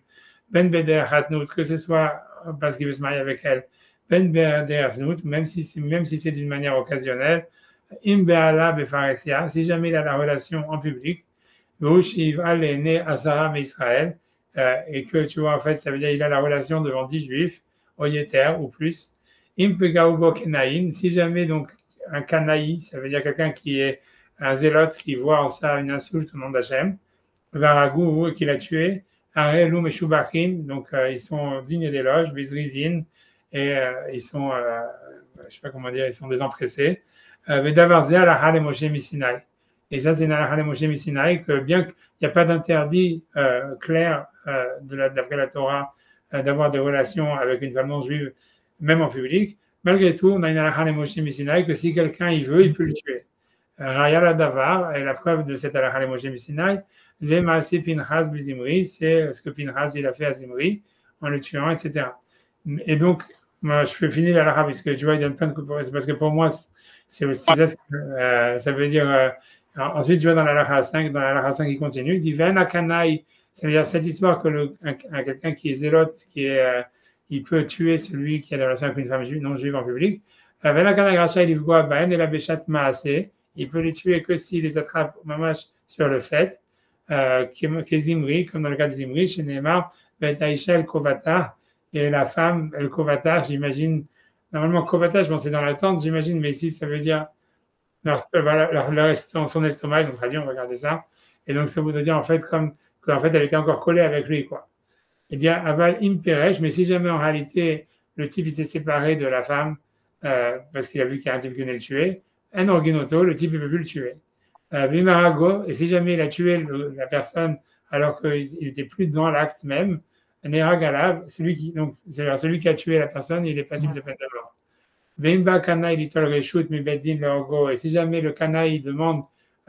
Ben Beder Hatnout, que ce soit parce qu'il veut se marier avec elle, Ben Beder Hatnout, même si c'est d'une manière occasionnelle, Im Be'ala Befaresia, si jamais il a la relation en public, Shiva est né à Sarah Israël, et que tu vois, en fait, ça veut dire qu'il a la relation devant 10 juifs, Oyeter ou plus. Impegaubo Kenaïn, si jamais donc un Kanaï, ça veut dire quelqu'un qui est un zélote qui voit en ça une insulte au nom d'Hachem, Varagou qui l'a tué, Arelou Meshubakin, donc ils sont dignes d'éloge, Bizrizin, et ils sont, je sais pas comment dire, ils sont désempressés. Vedavarzé à la Hale Moshe Misinai. Et ça, c'est dans la Hale Moshe Misinai que bien qu'il n'y a pas d'interdit clair d'après la Torah d'avoir des relations avec une femme non juive, même en public, malgré tout, on a une halakha de Moshe Misinai que si quelqu'un il veut, il peut le tuer. Raya la Davar, et la preuve de cette halakha de Moshe Misinai, Zemaase Pinchas Bizimri, c'est ce que Pinchas il a fait à Zimri en le tuant, etc. Et donc, moi, je peux finir l'halakha parce que tu vois, il donne plein de coups, c'est parce que pour moi, c'est ça, ça veut dire. Ensuite, tu vois, dans la halakha 5, il continue, il dit Ven Kanaï. Ça veut dire cette histoire que quelqu'un qui est zélote, il peut tuer celui qui a des relations avec une femme non juive en public. Il peut les tuer que s'il les attrape mamash sur le fait, Zimri, comme dans le cas de Zimri, chez Neymar, Betaïcha el Kovata, et la femme, el Kovata, j'imagine, normalement Kovata, je pense c'est dans la tente, j'imagine, mais ici ça veut dire son estomac, donc on va regarder ça. Et donc ça voudrait dire en fait qu'en fait elle était encore collée avec lui, quoi. Il dit aval imperesh, mais si jamais en réalité le type il s'est séparé de la femme parce qu'il a vu qu'il y a un type qui venait le tuer, un orginoto, le type ne peut plus le tuer. Vimarago, et si jamais il a tué la personne alors qu'il n'était plus dans l'acte même, Neragalav, celui qui a tué la personne, il est passible de peine de mort. Vimba Kanaï litol reshut mi beddin leorgo, et si jamais le Kanaï demande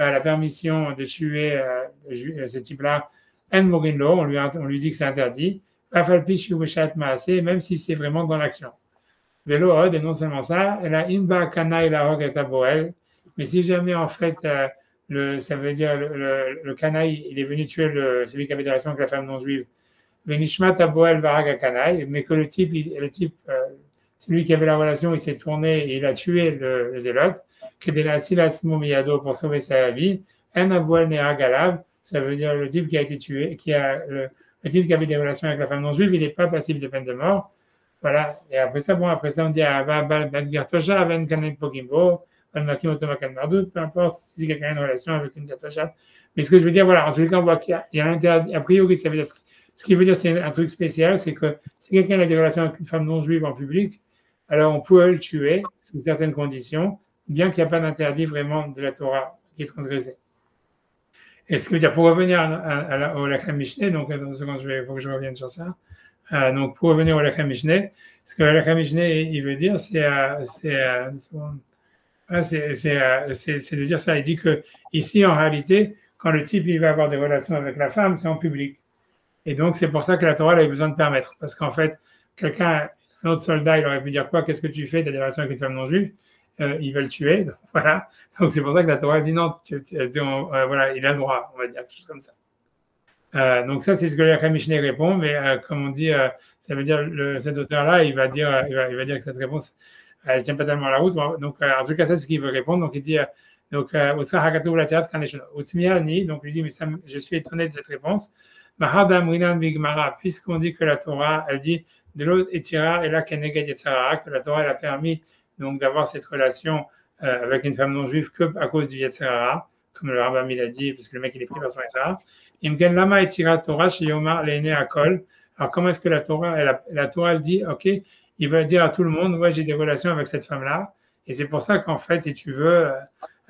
la permission de tuer ce type-là, en morinlo, on lui dit que c'est interdit, même si c'est vraiment dans l'action. Vélo Od, et non seulement ça, elle a Inba Kana et la Hog et Taboel, mais si jamais en fait, ça veut dire le Kanaï, il est venu tuer celui qui avait des relations avec la femme non juive, Venishma Taboel Varaga Kanaï, mais que le type celui qui avait la relation, il s'est tourné et il a tué le zélote, que de la Silasmo Miyado pour sauver sa vie, En Aboel Nera Galav, ça veut dire le type qui a été tué, le type qui avait des relations avec la femme non juive, il n'est pas passible de peine de mort. Voilà. Et après ça, on dit Bagirtosha, Aven Kanen Pogimbo, Almakim Otomakan Mardout, peu importe si quelqu'un a une relation avec une Gatosha. Mais ce que je veux dire, voilà, en tout cas, on voit qu'il y a un interdit. A priori, ça veut dire, ce qui veut dire, c'est un truc spécial, c'est que si quelqu'un a des relations avec une femme non juive en public, alors on peut le tuer sous certaines conditions, bien qu'il n'y a pas d'interdit vraiment de la Torah qui est transgressé. Et ce que je veux dire, pour revenir au Lachem Mishneh, donc dans une seconde, il faut que je revienne sur ça. Donc, pour revenir au Lachem Mishneh, ce que le Lachem Mishneh, il veut dire, c'est de dire ça. Il dit que ici, en réalité, quand le type il va avoir des relations avec la femme, c'est en public. Et donc, c'est pour ça que la Torah avait besoin de permettre. Parce qu'en fait, un autre soldat, il aurait pu dire quoi? Qu'est-ce que tu fais? Tu as des relations avec une femme non juive? Il va le tuer. Donc, voilà. Donc, c'est pour ça que la Torah dit non, voilà, il a le droit, on va dire, quelque chose comme ça. Donc ça, c'est ce que le Mishneh répond, mais comme on dit, ça veut dire cet auteur-là, il va dire que cette réponse, elle ne tient pas tellement la route. Donc en tout cas, ça, c'est ce qu'il veut répondre. Donc il dit, donc il dit, mais je suis étonné de cette réponse. Puisqu'on dit que la Torah, elle dit de l'autre etira et là que la Torah, elle a permis donc d'avoir cette relation avec une femme non juive que à cause du Yetzirah, comme le Rambam il a dit, parce que le mec il est pris par son Yetzirah. Alors, comment est-ce que la Torah, elle dit, OK, il va dire à tout le monde, ouais, j'ai des relations avec cette femme-là. Et c'est pour ça qu'en fait, si tu veux,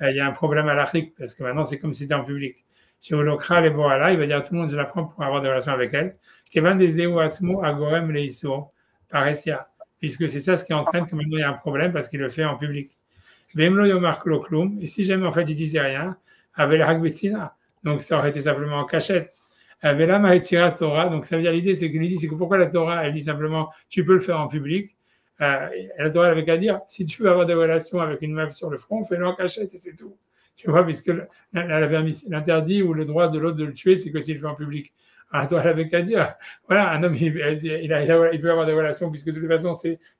il y a un problème à l'Afrique, parce que maintenant, c'est comme si c'était en public. Chez Olokra, les Boala, il va dire à tout le monde, je la prends pour avoir des relations avec elle. Kevan des Atzmo Agorem Leiso, Paresia. Puisque c'est ça ce qui entraîne que maintenant, il y a un problème, parce qu'il le fait en public. Vemlo Yomar Kloklum, et si jamais, en fait, il disait rien, avec la Hagbetsina. Donc, ça aurait été simplement en cachette. Vela Mahetira Torah, donc ça veut dire l'idée, c'est que pourquoi la Torah, elle dit simplement, tu peux le faire en public. La Torah, elle avait qu'à dire, si tu veux avoir des relations avec une meuf sur le front, fais-le en cachette et c'est tout. Tu vois, puisque l'interdit ou le droit de l'autre de le tuer, c'est que s'il le fait en public. Alors, la Torah, elle avait qu'à dire, voilà, un homme, il peut avoir des relations, puisque de toute façon,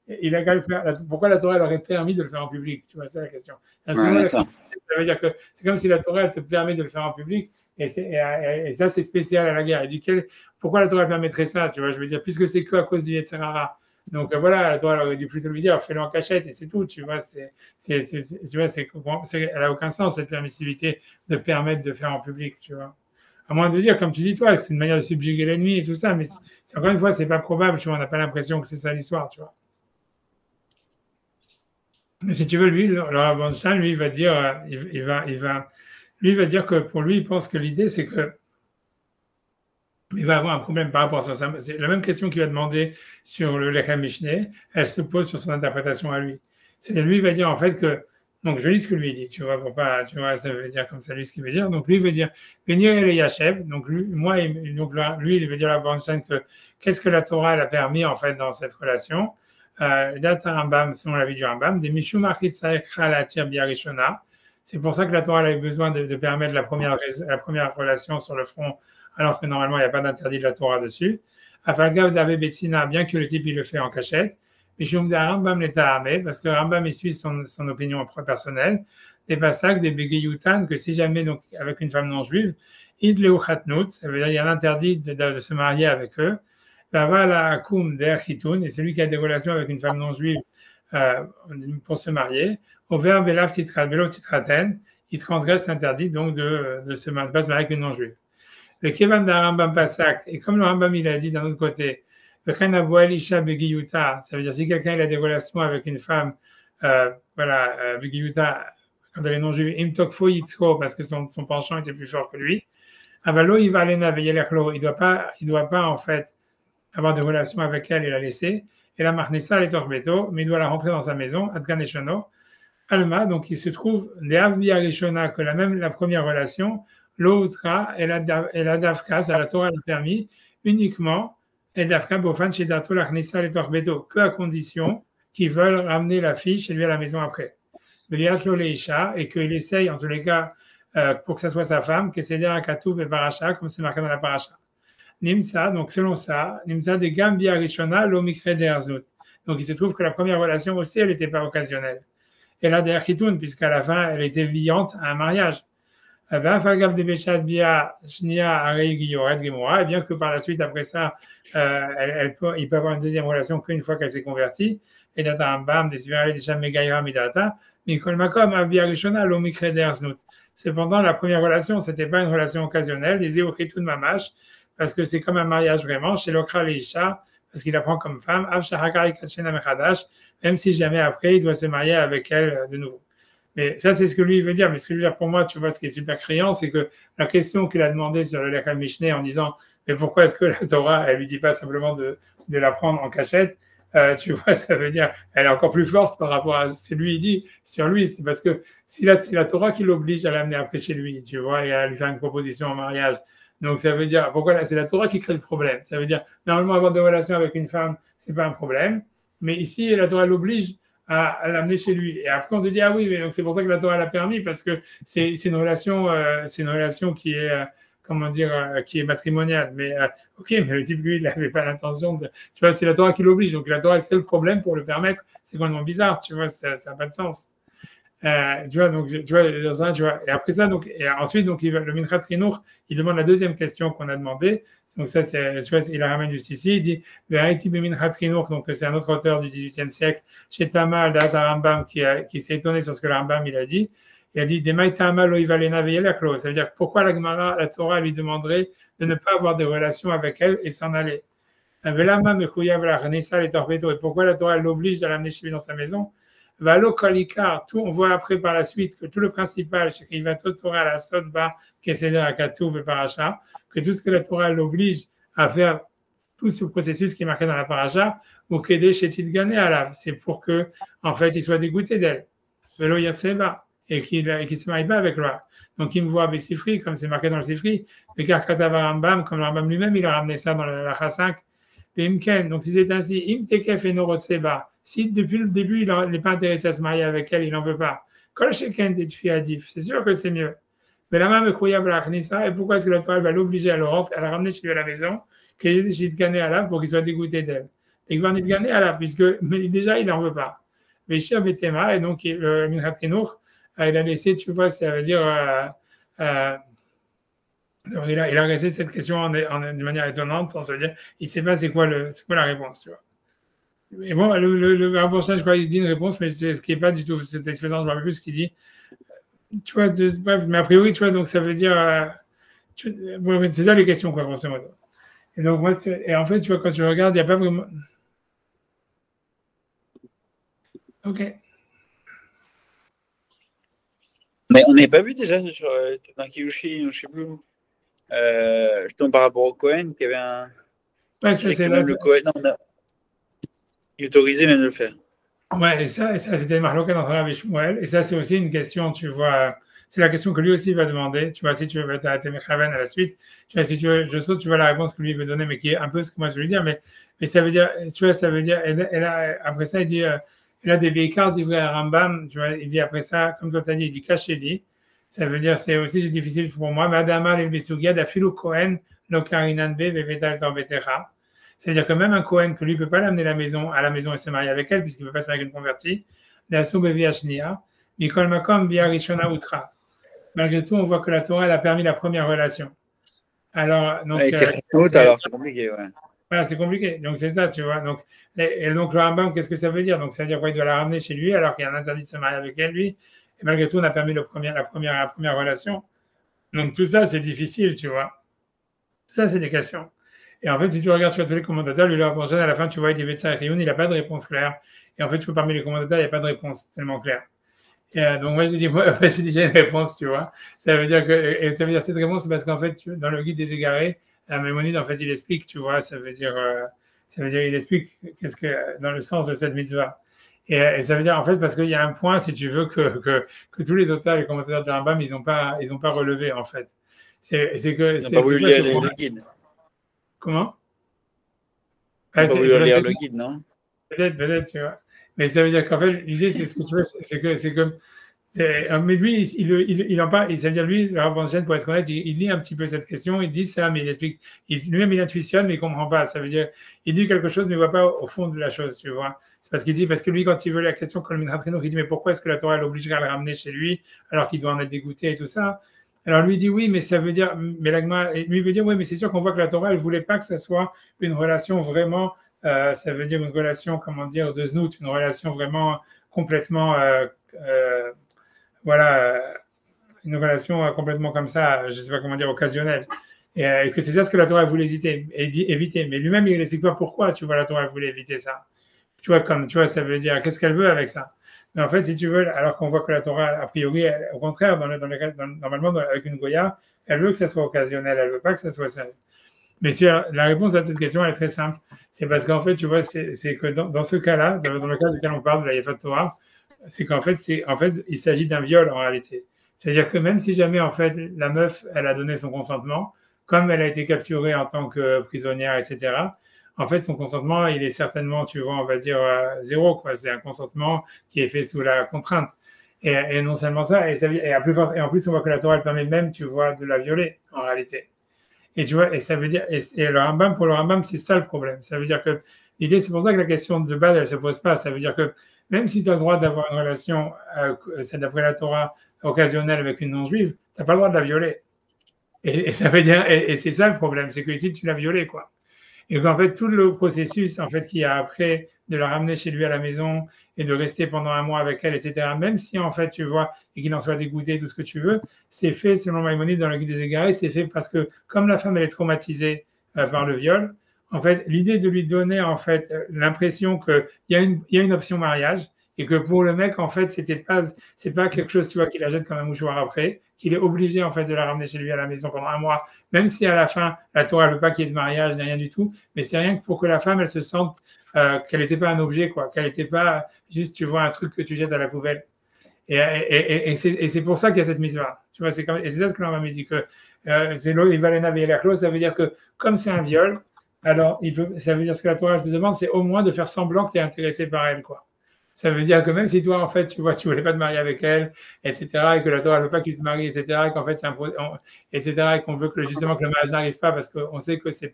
il a qu'à le faire. Pourquoi la Torah, elle aurait permis de le faire en public? Tu vois, c'est la question. Ça veut dire que c'est comme si la Torah, elle te permet de le faire en public. Et ça, c'est spécial à la guerre. Il dit pourquoi la Torah permettrait ça? Tu vois, je veux dire, puisque c'est que à cause du Yetzirah. Donc voilà, la Torah aurait dû plutôt lui dire fais-le en cachette et c'est tout. Tu vois, elle n'a aucun sens cette permissivité de permettre de faire en public. Tu vois, à moins de dire, comme tu dis toi, que c'est une manière de subjuguer l'ennemi et tout ça, mais encore une fois, c'est pas probable. Tu vois, on n'a pas l'impression que c'est ça l'histoire. Tu vois. Mais si tu veux, lui, le Rav Stein, lui, il va dire, lui, il va dire que pour lui, il pense que l'idée, c'est que il va avoir un problème par rapport à ça. C'est la même question qu'il va demander sur le Lechem Mishneh, elle se pose sur son interprétation à lui. C'est lui, il va dire en fait que, donc je lis ce que lui dit, tu vois, pour pas, tu vois, ça veut dire comme ça, lui, ce qu'il veut dire. Donc lui, il veut dire, venir et Yashem, donc lui, il veut dire à Bornstein que qu'est-ce que la Torah, elle a permis en fait dans cette relation. Data Rambam, selon l'avis du Rambam, des Mishum Achitzaechra la Tir Biarishona. C'est pour ça que la Torah avait besoin de permettre la première relation sur le front, alors que normalement, il n'y a pas d'interdit de la Torah dessus. Afalgav d'Ave Betsina, bien que le type, il le fait en cachette. Mishum de Rambam l'État armé, parce que Rambam, il suit son opinion personnelle. Des passages, des Begeyutan, que si jamais, donc, avec une femme non juive, Idleu Khatnout, ça veut dire qu'il y a l'interdit de se marier avec eux. Vavala Akum der Chitoun, et celui qui a des relations avec une femme non juive pour se marier. Au verbe Belav Titraten, il transgresse l'interdit donc de pas se marier avec une non-juive. Le Kevan d'un Rambam Pasak, et comme le Rambam il a dit d'un autre côté, le Kanaboel Isha Begiyuta, ça veut dire si quelqu'un il a des relations avec une femme, Begiyuta, quand elle est non-juive, Imtokfo Yitzko, parce que son penchant était plus fort que lui, Avalo Ivalena Veyelachlo, il doit pas en fait avoir des relations avec elle et la laisser, et la Marnissa elle est Torbeto, mais il doit la rentrer dans sa maison, Adgan Eshano, Alma, donc il se trouve, les Avbi Arishona, que la première relation, l'autra, et la Davka, ça la Torah l'a permis, uniquement, et Davka, Bofan, chez Dato, la Knissa, les Torbedo, que à condition qu'ils veulent ramener la fille chez lui à la maison après. Et qu'il essaye, en tous les cas, pour que ça soit sa femme, que c'est derrière Katoub et Paracha, comme c'est marqué dans la Paracha. Nimsa, donc selon ça, Nimsa de Gambi Arishona, l'Omikre d'Erzut. Donc il se trouve que la première relation aussi, elle n'était pas occasionnelle. Et là, derrière Kitoun, puisqu'à la fin, elle était liante à un mariage. Et bien que par la suite, après ça, il peut avoir une deuxième relation qu'une fois qu'elle s'est convertie. Et data Rambam, des Siverali, des Shamegaïra, Midata. Mais Kolmakom, Avbi Arishona, l'Omikre d'Erzut. Cependant, la première relation, c'était pas une relation occasionnelle. Les Zéokitoun Mamash, parce que c'est comme un mariage vraiment, chez l'Okra Leisha, parce qu'il apprend comme femme, même si jamais après, il doit se marier avec elle de nouveau. Mais ça, c'est ce que lui veut dire. Mais ce que je veux dire pour moi, tu vois, ce qui est super criant, c'est que la question qu'il a demandé sur le Lekha Mishneh en disant, mais pourquoi est-ce que la Torah, elle lui dit pas simplement de la prendre en cachette, tu vois, ça veut dire, elle est encore plus forte par rapport à ce que lui il dit sur lui. C'est parce que c'est la Torah qui l'oblige à l'amener après chez lui, tu vois, et à lui faire une proposition en mariage. Donc, ça veut dire, pourquoi c'est la Torah qui crée le problème. Ça veut dire, normalement, avoir des relations avec une femme, c'est pas un problème. Mais ici, la Torah l'oblige à l'amener chez lui. Et après, on te dit, ah oui, mais donc c'est pour ça que la Torah l'a permis, parce que c'est une relation qui est, comment dire, qui est matrimoniale. Mais, ok, mais le type, lui, il n'avait pas l'intention de, tu vois, c'est la Torah qui l'oblige. Donc, la Torah crée le problème pour le permettre. C'est complètement bizarre, tu vois, ça n'a pas de sens. Tu vois, donc, tu vois, et après ça, donc, et ensuite, donc, le Minchat Trinour, il demande la deuxième question qu'on a demandé. Donc, ça, c'est, tu vois, il la ramène juste ici. Il dit, donc, c'est un autre auteur du XVIIIe siècle, chez Tamal, d'Ata Rambam, qui s'est étonné sur ce que le Rambam, il a dit. Il a dit, Demai Tamal, lo Ivalena Veyelaklo. Ça veut dire, pourquoi la Gemara, la Torah, lui demanderait de ne pas avoir de relation avec elle et s'en aller? Et pourquoi la Torah l'oblige à l'amener chez lui dans sa maison? Valo Kolikar, tout, on voit après par la suite que tout le principal, c'est qu'il va tout Torah à la Sodba, qui est cédé à Katouv et Paracha, que tout ce que la Torah l'oblige à faire, tout ce processus qui est marqué dans la Paracha, ou qu'aider chez Tidgané à la, c'est pour que, en fait, il soit dégoûté d'elle. Velo Yerseba, et qu'il ne se marie pas avec lui. Donc, il me voit avec Sifri, comme c'est marqué dans le Sifri, mais car Katava Rambam, comme le Rambam lui-même, il a ramené ça dans la Chassak, et Imken, donc si c'est ainsi, Imtekef et Norotseba, si depuis le début, il n'est pas intéressé à se marier avec elle, il n'en veut pas. Kol Sheken des Adif, c'est sûr que c'est mieux. Mais la main me croyait à la Knissa, et pourquoi est-ce que la Torah va l'obliger à l'Europe, à la ramener chez lui à la maison, qu'il ait gagné à l'âme pour qu'il soit dégoûté d'elle. Et qu'il va en être gagné à l'âme, puisque mais déjà, il n'en veut pas. Mais Shir Betema, et donc le Minchat Trinour, il a laissé, tu vois, ça veut dire. Il a laissé cette question de manière étonnante, sans se dire, il ne sait pas c'est quoi la réponse, tu vois. Et bon, le rapportage, je crois, il dit une réponse, mais c'est ce qui n'est pas du tout cette expérience, je ne me rappelle plus ce qu'il dit. Tu vois, bref, mais a priori, tu vois, donc ça veut dire. Bon, c'est ça les questions, quoi, grosso modo. Et donc, moi, et en fait, tu vois, quand tu regardes, il n'y a pas vraiment. Ok. Mais on n'avait pas vu déjà dans Kiyoshi, je ne sais plus où. Justement par rapport au Cohen, qu'il y avait un. Ouais, c'est là. Le Cohen, non, il autorisait même de le faire. Ouais, et ça c'était Marloquet dans Rav et Shmuel. Et ça, c'est aussi une question, tu vois. C'est la question que lui aussi va demander. Tu vois, si tu veux, tu as Mechaven à la suite. Tu vois, si tu veux, je saute, tu vois la réponse que lui veut donner, mais qui est un peu ce que moi je veux lui dire. Mais ça veut dire, tu vois, ça veut dire. Et là, après ça, il dit, il a des vieilles cartes d'Ivry à Rambam. Tu vois, il dit après ça, comme toi tu as dit, il dit cachez-les. Ça veut dire, c'est aussi difficile pour moi. Madama le Besugia, d'Afilu Cohen, Lokarinan B, Vevetal Torbetecha. C'est-à-dire que même un Cohen, que lui ne peut pas l'amener à la maison et se marier avec elle, puisqu'il ne peut pas se marier avec une convertie, Mikol Makom, Biarishona Utra. Malgré tout, on voit que la Torah elle a permis la première relation. Alors, donc, alors c'est compliqué, ouais. Voilà, c'est compliqué. Donc, c'est ça, tu vois. Donc, donc le Rambam, qu'est-ce que ça veut dire? Donc, ça veut dire quoi? Il doit la ramener chez lui, alors qu'il y a un interdit de se marier avec elle, lui. Et malgré tout, on a permis la première relation. Donc, tout ça, c'est difficile, tu vois. Tout ça, c'est des questions. Et en fait, si tu regardes sur tous les commentateurs, lui, leur à la fin, tu vois, il dit Betsa et Rioun, il n'a pas de réponse claire. Et en fait, tu vois, parmi les commentateurs, il n'y a pas de réponse tellement claire. Et donc, moi, j'ai dit, j'ai une réponse, tu vois. Ça veut dire cette réponse, c'est parce qu'en fait, dans le guide des égarés, la Maïmonide, en fait, il explique, tu vois, ça veut dire, il explique qu'est-ce que, dans le sens de cette mitzvah. Et ça veut dire, en fait, parce qu'il y a un point, si tu veux, que tous les auteurs, les commentateurs de Rambam, ils n'ont pas relevé, en fait. Ils n'ont pas voulu quoi ce lire le problème? guide. Comment? Ils n'ont pas C'est voulu parce que lire le guide, non? peut-être, tu vois. Mais ça veut dire qu'en fait, l'idée, c'est ce que tu veux, c'est que mais lui, il en parle, c'est-à-dire lui, le Rav Banchen, pour être honnête, il lit un petit peu cette question, il dit ça, mais il explique, lui-même il intuitionne, mais il comprend pas. Ça veut dire, il dit quelque chose, mais il voit pas au fond de la chose, tu vois. C'est parce que lui, quand il veut la question, quand le Minhat Chinour, il dit, mais pourquoi est-ce que la Torah l'obligerait à le ramener chez lui, alors qu'il doit en être dégoûté et tout ça? Alors lui dit oui, mais ça veut dire, mais l'agma, lui veut dire oui, mais c'est sûr qu'on voit que la Torah, elle voulait pas que ça soit une relation vraiment, ça veut dire une relation, comment dire, de znout, une relation vraiment complètement voilà, une relation complètement comme ça, je ne sais pas comment dire, occasionnelle. Et que c'est ça ce que la Torah voulait éviter. Mais lui-même, il n'explique pas pourquoi, tu vois, la Torah voulait éviter ça. Tu vois, ça veut dire, qu'est-ce qu'elle veut avec ça? Mais en fait, si tu veux, alors qu'on voit que la Torah, a priori, au contraire, normalement, avec une Goya, elle veut que ça soit occasionnel, elle ne veut pas que ça soit sérieux. Mais la réponse à cette question, elle est très simple. C'est parce qu'en fait, tu vois, c'est que dans ce cas-là, dans le cas duquel on parle de la Yefat Torah, c'est qu'en fait, il s'agit d'un viol en réalité. C'est-à-dire que même si jamais, en fait, la meuf, elle a donné son consentement, comme elle a été capturée en tant que prisonnière, etc., en fait, son consentement, il est certainement, tu vois, on va dire zéro, quoi. C'est un consentement qui est fait sous la contrainte. Et non seulement ça, et en plus, on voit que la Torah, elle permet même, tu vois, de la violer, en réalité. Et tu vois, et ça veut dire, et le Rambam, pour le Rambam, c'est ça le problème. Ça veut dire que l'idée, c'est pour ça que la question de base, elle ne se pose pas. Ça veut dire que même si tu as le droit d'avoir une relation, c'est d'après la Torah, occasionnelle avec une non-juive, tu n'as pas le droit de la violer. Et ça veut dire, et c'est ça le problème, c'est que ici, tu l'as violée, quoi. Et qu'en fait, tout le processus en fait, qu'il y a après de la ramener chez lui à la maison et de rester pendant un mois avec elle, etc., même si en fait, tu vois, et qu'il en soit dégoûté, tout ce que tu veux, c'est fait, selon Maïmonide, dans le guide des égarés, c'est fait parce que comme la femme, elle est traumatisée par le viol, en fait, l'idée de lui donner en fait l'impression qu'il y a une option mariage et que pour le mec, en fait, c'est pas quelque chose, tu vois, qu'il la jette comme un mouchoir après, qu'il est obligé en fait de la ramener chez lui à la maison pendant un mois, même si à la fin, la Torah ne veut pas qu'il y ait de mariage, ni rien du tout, mais c'est rien que pour que la femme, elle se sente qu'elle n'était pas un objet, quoi, qu'elle n'était pas juste, tu vois, un truc que tu jettes à la poubelle. Et c'est pour ça qu'il y a cette mise-là. Tu vois, et c'est ça ce que l'on m'a dit, que c'est l'eau, il va les ça veut dire que comme c'est un viol, alors ça veut dire ce que la Torah te demande, c'est au moins de faire semblant que tu es intéressé par elle, quoi. Ça veut dire que même si toi, en fait, tu vois, tu voulais pas te marier avec elle, etc., et que la Torah ne veut pas que tu te maries, etc., et qu'en fait, etc., et qu'on veut que justement que le mariage n'arrive pas parce qu'on sait que ça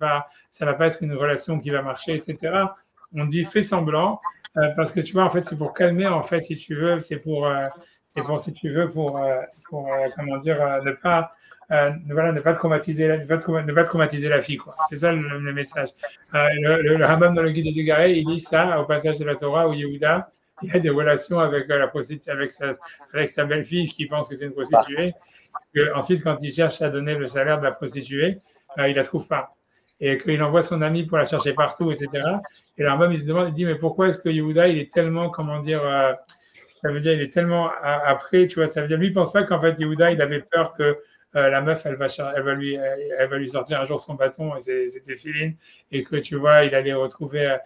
va pas être une relation qui va marcher, etc. On dit fais semblant parce que tu vois, en fait, c'est pour calmer, en fait, si tu veux, si tu veux, comment dire, voilà, ne pas traumatiser, ne pas traumatiser la fille, quoi. C'est ça le message. Le Rambam dans le guide des égarés, il dit ça au passage de la Torah où Yehuda, il y a des relations avec avec sa belle-fille qui pense que c'est une prostituée. Ensuite, quand il cherche à donner le salaire de la prostituée, il la trouve pas. Et qu'il envoie son ami pour la chercher partout, etc. Et le Rambam, il se demande, il dit, mais pourquoi est-ce que Yehuda, il est tellement, comment dire, ça veut dire, il est tellement après, tu vois, ça veut dire, lui, il pense pas qu'en fait, Yehuda, il avait peur que la meuf, elle va lui sortir un jour son bâton, et c'était Philine, et que tu vois, il allait retrouver.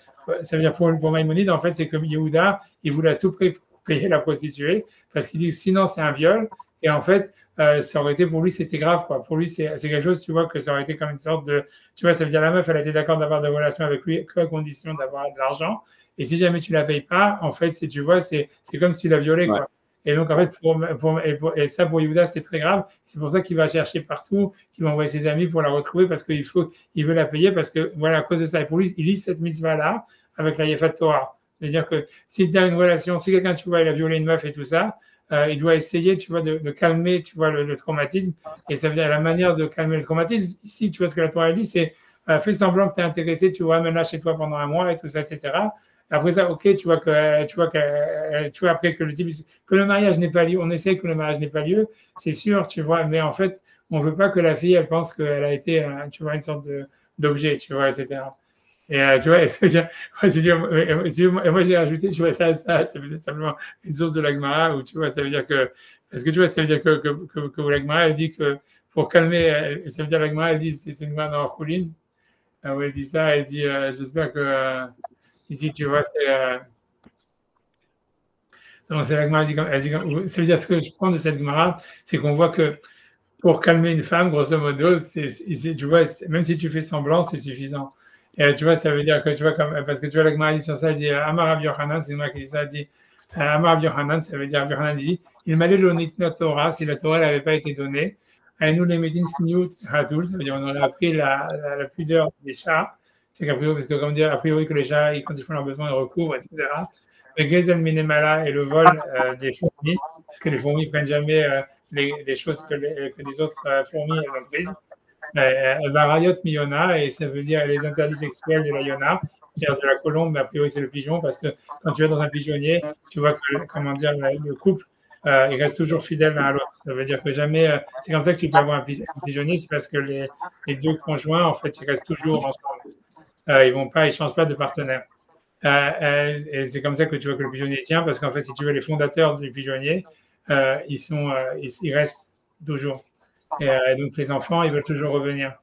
Ça veut dire pour Maïmonide, en fait, c'est que Yehuda, il voulait à tout prix payer la prostituée, parce qu'il dit que sinon, c'est un viol, et en fait, ça aurait été pour lui, c'était grave, quoi. Pour lui, c'est quelque chose, tu vois, que ça aurait été comme une sorte de. Tu vois, ça veut dire, la meuf, elle a été d'accord d'avoir des relations avec lui, à condition d'avoir de l'argent. Et si jamais tu la payes pas, en fait, si tu vois, c'est comme si tu l'as violée, quoi. Et donc, en fait, et ça, pour Yehuda, c'était très grave. C'est pour ça qu'il va chercher partout, qu'il va envoyer ses amis pour la retrouver parce qu'il veut la payer parce que, voilà, à cause de ça. Et pour lui, il lit cette mitzvah-là avec la Yefat Torah. C'est-à-dire que si tu as une relation, si quelqu'un, tu vois, il a violé une meuf et tout ça, il doit essayer, tu vois, de calmer, tu vois, le traumatisme. Et ça veut dire la manière de calmer le traumatisme. Ici, tu vois, ce que la Torah dit, c'est fais semblant que tu es intéressé, tu vois, amène-la chez toi pendant un mois et tout ça, etc. Après ça, ok, tu vois après que le mariage n'est pas lieu, on essaie que le mariage n'ait pas lieu, c'est sûr, tu vois, mais en fait, on veut pas que la fille, elle pense qu'elle a été, tu vois, une sorte d'objet, tu vois, etc. Et tu vois, moi j'ai rajouté, tu vois, ça c'est peut-être simplement une source de l'Agmara où tu vois, ça veut dire que, parce que tu vois, ça veut dire que l'Agmara, elle dit que pour calmer, ça veut dire l'Agmara, elle dit, c'est une main dans Chouline, où elle dit ça, elle dit, j'espère que, ici, tu vois, Donc, c'est la Gemara, elle dit, ça veut dire ce que je prends de cette Gemara, c'est qu'on voit que pour calmer une femme, grosso modo, tu vois, même si tu fais semblant, c'est suffisant. Et tu vois, ça veut dire que, tu vois, parce que tu vois, la Gemara dit sur ça, elle dit Amar Rabbi Yochanan, c'est moi qui dis ça, elle dit Amar Rabbi Yochanan, ça veut dire Rabbi Yochanan dit il m'allait l'onit notre Torah si la Torah n'avait pas été donnée. Et nous, les médines sniut hatul, ça veut dire on aurait appris la pudeur des chats. C'est qu'a priori, parce que comme dire, a priori que les chats, quand ils font leurs besoins, ils recouvrent, etc. Le gezel minemala et le vol des fourmis, parce que les fourmis ne prennent jamais les choses que les autres fourmis ont prises. Barayot miyona, et ça veut dire les interdits sexuels de la yona, c'est-à-dire de la colombe, mais a priori c'est le pigeon, parce que quand tu vas dans un pigeonnier, tu vois que, comment dire, le couple, il reste toujours fidèle l'un à l'autre. Ça veut dire que jamais, c'est comme ça que tu peux avoir un pigeonnier, c'est parce que les deux conjoints, en fait, ils restent toujours ensemble. Ils changent pas de partenaire. Et c'est comme ça que tu vois que le pigeonnier tient, parce qu'en fait, si tu veux, les fondateurs du pigeonnier, ils restent toujours. Et donc, les enfants, ils veulent toujours revenir.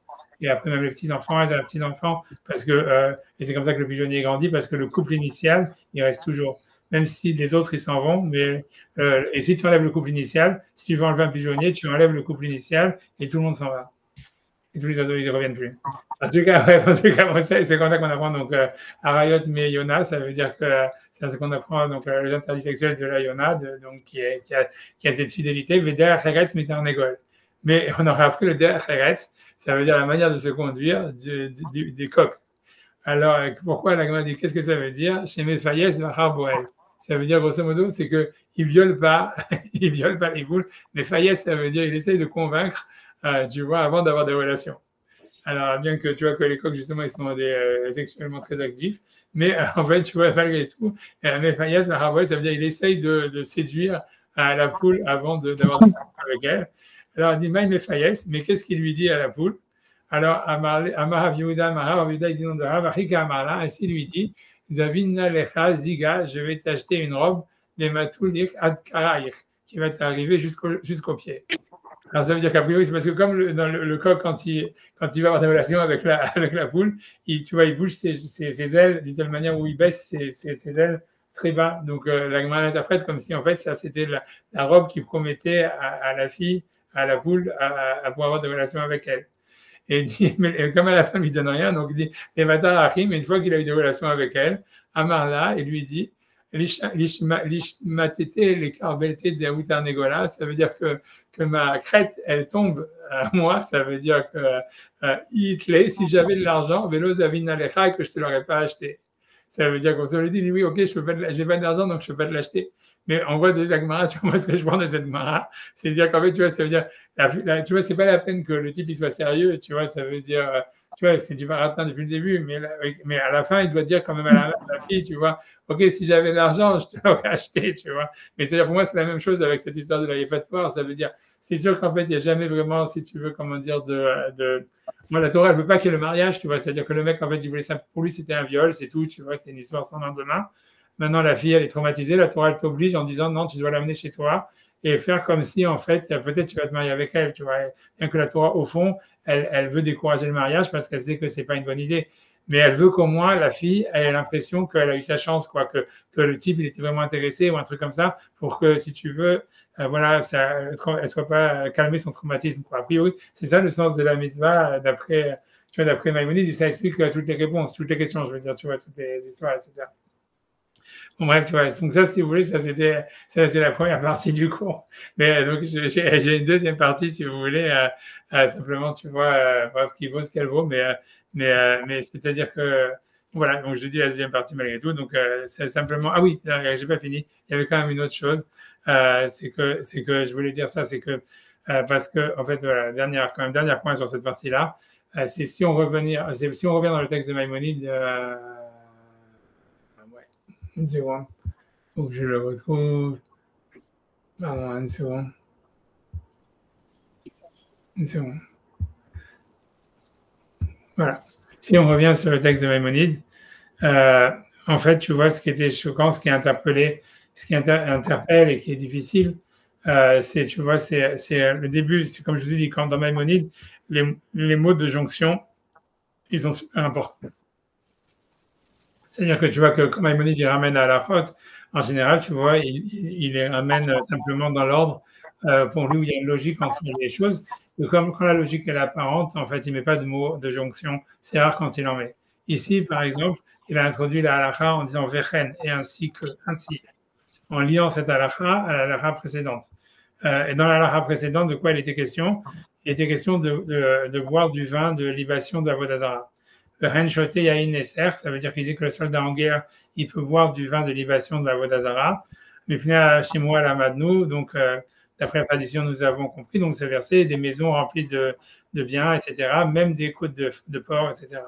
Et après, même les petits-enfants, les petits-enfants, parce que, et c'est comme ça que le pigeonnier grandit, parce que le couple initial, il reste toujours. Même si les autres, ils s'en vont, mais, et si tu enlèves le couple initial, si tu veux enlever un pigeonnier, tu enlèves le couple initial et tout le monde s'en va. Et tous les autres, ils ne reviennent plus. En tout cas, c'est comme ça qu'on apprend. Donc, Arayot me Yona, ça veut dire que c'est ce qu'on apprend, donc, les interdits sexuels de la Yona, donc, qui a cette fidélité. Veder Heretz Miternegol. Mais on aurait appris le Der Heretz, ça veut dire la manière de se conduire des coqs. Alors, pourquoi la Gemara dit qu'est-ce que ça veut dire? Chez Mephayes Vachar Boel. Ça veut dire, grosso modo, c'est qu'il ne viole pas, il viole pas les poules. Mephayes, ça veut dire il essaye de convaincre, tu vois, avant d'avoir des relations. Alors, bien que tu vois que les coqs, justement, ils sont sexuellement très actifs, mais en fait, tu vois, malgré tout, Mephayes Vachar Boel, ça veut dire il essaye de séduire la poule avant d'avoir des relations avec elle. Alors, il dit Maï Mephayes, mais qu'est-ce qu'il lui dit à la poule? Alors, Amar Yehuda, il dit non de Rav, Achika Amarla, ainsi lui dit, Zavina Lecha Ziga, je vais t'acheter une robe, les Matoulik Ad Karaïr, qui va t'arriver jusqu'au pied. Alors, ça veut dire qu'a priori, c'est parce que comme dans le coq, quand il va avoir des relations avec la poule, tu vois, il bouge ses ailes d'une telle manière où il baisse ses ailes très bas. Donc, la Gemara l'interprète comme si, en fait, ça, c'était la robe qui promettait à la fille, à la poule, à pouvoir avoir des relations avec elle. Et il dit, mais comme à la fin, il ne lui donne rien, donc il dit, mais une fois qu'il a eu des relations avec elle, Amarla, il lui dit, Lishmatete, les carbelté de Aoutar Negola, ça veut dire que ma crête, elle tombe à moi, ça veut dire que si j'avais de l'argent, Velo Zavina Lecha, que je ne te l'aurais pas acheté. Ça veut dire qu'on se lui dit, oui, ok, j'ai pas d'argent, donc je ne peux pas te l'acheter. Mais on voit de la Gemara, tu vois, moi, ce que je prends de cette Gemara, c'est dire qu'en fait, tu vois, ça veut dire, tu vois, c'est pas la peine que le type il soit sérieux, tu vois, ça veut dire, tu vois, c'est du baratin depuis le début, mais à la fin, il doit dire quand même à la fille, tu vois, ok, si j'avais de l'argent, je te l'aurais acheté, tu vois. Mais c'est-à-dire, pour moi, c'est la même chose avec cette histoire de la Yefatoire, ça veut dire, c'est sûr qu'en fait, il n'y a jamais vraiment, si tu veux, comment dire, moi, la Torah, elle ne veut pas qu'il y ait le mariage, tu vois, c'est-à-dire que le mec, en fait, il voulait ça, pour lui, c'était un viol, c'est tout, tu vois, c'était une histoire sans lendemain. Maintenant, la fille, elle est traumatisée. La Torah, elle t'oblige en disant non, tu dois l'amener chez toi et faire comme si, en fait, peut-être tu vas te marier avec elle. Tu vois, bien que la Torah, au fond, elle veut décourager le mariage parce qu'elle sait que c'est pas une bonne idée. Mais elle veut qu'au moins la fille ait l'impression qu'elle a eu sa chance, quoi, que le type il était vraiment intéressé ou un truc comme ça, pour que, si tu veux, voilà, elle soit pas calmer son traumatisme, quoi. A priori, c'est ça le sens de la mitzvah d'après Maïmonide, et ça explique toutes les réponses, toutes les questions, je veux dire, tu vois, toutes les histoires, etc. Bon, bref, tu vois, donc ça, si vous voulez, ça c'est la première partie du cours. Mais donc, j'ai une deuxième partie, si vous voulez, simplement, tu vois, bref, qui vaut ce qu'elle vaut, mais c'est-à-dire que, voilà, donc je dis la deuxième partie malgré tout, donc c'est simplement, ah oui, j'ai pas fini, il y avait quand même une autre chose, c'est que je voulais dire ça, c'est que, parce que, en fait, voilà, dernier point sur cette partie-là, c'est si on revient dans le texte de Maïmonide, une seconde. Faut que je le retrouve. Pardon, une seconde. Une seconde. Voilà. Si on revient sur le texte de Maïmonide, en fait, tu vois, ce qui était choquant, ce qui interpelle et qui est difficile, c'est, tu vois, c'est le début. C'est comme je vous ai dit, quand dans Maïmonide, les mots de jonction, ils sont super importants. C'est-à-dire que tu vois que comme Maïmonide il ramène à la faute, en général, tu vois, il les ramène simplement dans l'ordre pour lui où il y a une logique entre les choses. Et comme quand la logique est apparente, en fait, il ne met pas de mots de jonction. C'est rare quand il en met. Ici, par exemple, il a introduit la halakha en disant vechen et ainsi que, ainsi, en liant cette halakha à la halakha précédente. Et dans la halakha précédente, de quoi il était question? Il était question de boire du vin de libation de la Vodazara. Le Ren Shoté Yahin Esser, ça veut dire qu'il dit que le soldat en guerre, il peut boire du vin de libation de la Vodazara. Mais Pnei chez moi, la Madnou, donc d'après la tradition, nous avons compris, donc ce verset, des maisons remplies de biens, etc., même des côtes de porc, etc.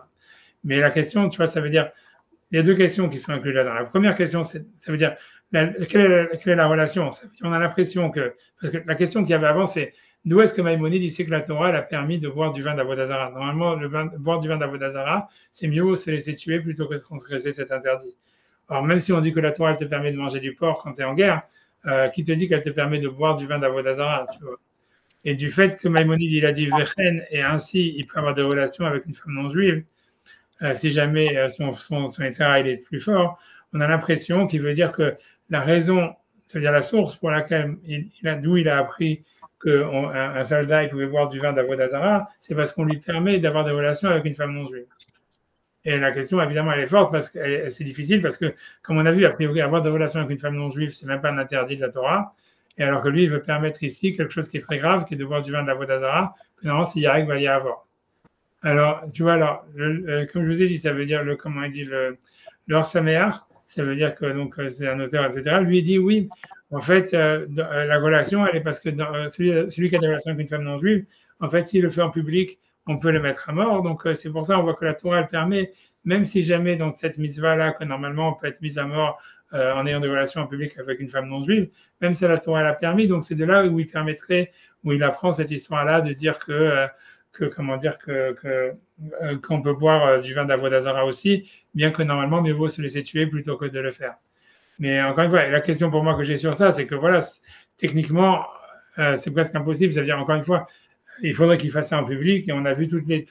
Mais la question, tu vois, ça veut dire, il y a deux questions qui sont incluses là-dedans. La première question, ça veut dire, quelle est la relation? Ça veut dire, on a l'impression que, parce que la question qu'il y avait avant, c'est d'où est-ce que Maïmonide dit que la Torah elle a permis de boire du vin d'Avodazara? Normalement, boire du vin d'Avodazara, c'est mieux se laisser tuer plutôt que de transgresser cet interdit. Alors, même si on dit que la Torah elle te permet de manger du porc quand tu es en guerre, qui te dit qu'elle te permet de boire du vin d'Avodazara, tu vois? Et du fait que Maïmonide il a dit Vechen, et ainsi il peut avoir des relations avec une femme non juive, si jamais son état il est plus fort, on a l'impression qu'il veut dire que la raison, c'est-à-dire la source pour laquelle d'où il a appris qu'un soldat il pouvait boire du vin d'Avodazara, c'est parce qu'on lui permet d'avoir des relations avec une femme non juive. Et la question, évidemment, elle est forte parce que c'est difficile parce que, comme on a vu, a priori, avoir des relations avec une femme non juive, c'est même pas un interdit de la Torah. Et alors que lui, il veut permettre ici quelque chose qui est très grave, qui est de boire du vin d'Avodazara, que normalement, s'il y arrive, il va y avoir. Alors, tu vois, alors, comme je vous ai dit, ça veut dire comment il dit le Or Saméar, ça veut dire que donc c'est un auteur, etc. Lui il dit oui, en fait, la relation, elle est parce que celui qui a des relations avec une femme non juive, en fait, s'il le fait en public, on peut le mettre à mort. Donc, c'est pour ça on voit que la Torah, elle permet, même si jamais donc cette mitzvah-là, que normalement on peut être mise à mort en ayant des relations en public avec une femme non juive, même si la Torah l'a permis, donc c'est de là où il permettrait, où il apprend cette histoire-là de dire qu'on peut boire du vin d'Avodazara aussi, bien que normalement, mieux vaut se laisser tuer plutôt que de le faire. Mais encore une fois, la question pour moi que j'ai sur ça, c'est que voilà, techniquement, c'est presque impossible. C'est-à-dire, encore une fois, il faudrait qu'il fasse ça en public et on a vu toutes les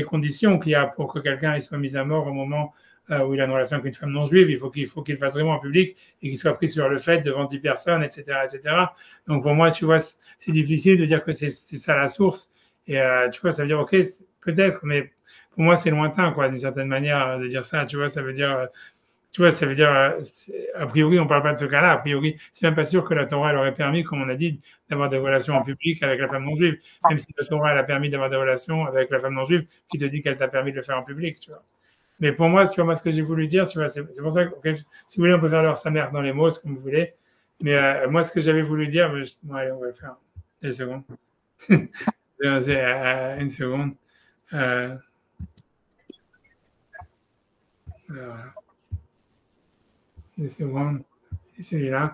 conditions qu'il y a pour que quelqu'un soit mis à mort au moment où il a une relation avec une femme non juive. Il faut qu'il fasse vraiment en public et qu'il soit pris sur le fait devant 10 personnes, etc., etc. Donc pour moi, tu vois, c'est difficile de dire que c'est ça la source. Et tu vois, ça veut dire, ok, peut-être, mais pour moi, c'est lointain, quoi, d'une certaine manière, de dire ça. Tu vois, ça veut dire, a priori, on ne parle pas de ce cas-là. A priori, c'est même pas sûr que la Torah elle aurait permis, comme on a dit, d'avoir des relations en public avec la femme non juive. Même si la Torah elle a permis d'avoir des relations avec la femme non juive, qui te dit qu'elle t'a permis de le faire en public, tu vois. Mais pour moi, tu vois, moi, ce que j'ai voulu dire, tu vois, c'est pour ça que, okay, si vous voulez, on peut faire leur sa mère dans les mots, comme vous voulez. Mais moi, ce que j'avais voulu dire, bon, allez, on va le faire. Une seconde. Une seconde. Voilà. Une seconde. C'est celui-là.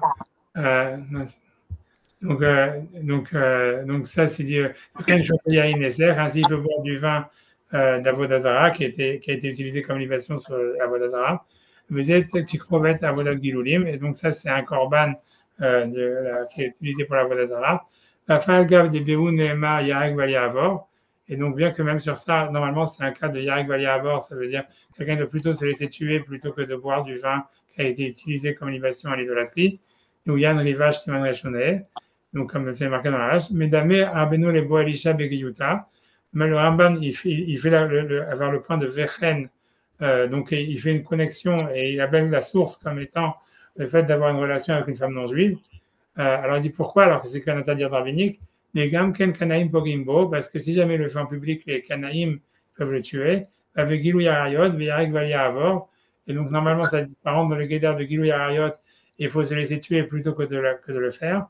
Donc ça, c'est dit, ainsi il peut boire du vin d'Avodazara qui a été utilisé comme libation sur Avodazara. Vous êtes Tikrovet Avodaz Gilulim, et donc ça, c'est un korban qui est utilisé pour l'Avodazara. Gav de Beou Nehema Yarek Valiavor. Et donc, bien que même sur ça, normalement, c'est un cas de Yarek Valiavor, ça veut dire quelqu'un de plutôt se laisser tuer plutôt que de boire du vin qui a été utilisé comme libation à l'idolâtrie. Ou Yann Rivage Siman Reshoneh. Donc, comme c'est marqué dans la hache, Medame Arbeno Lebo Elisha Begiyuta. Mais le Ramban, il fait avoir le point de Vechen. Donc, il fait une connexion et il appelle la source comme étant le fait d'avoir une relation avec une femme non juive. Alors, il dit pourquoi? Alors que c'est qu'un interdit rabbinique. Mais Gam Ken Kanaim Pogimbo, parce que si jamais il le fait en public, les Kanaïm peuvent le tuer. Avec Gilou Yarayot, Veyarek Valia Avor. Et donc, normalement, ça rentre dans le guédard de Gilou Yarayot. Il faut se laisser tuer plutôt que de le faire.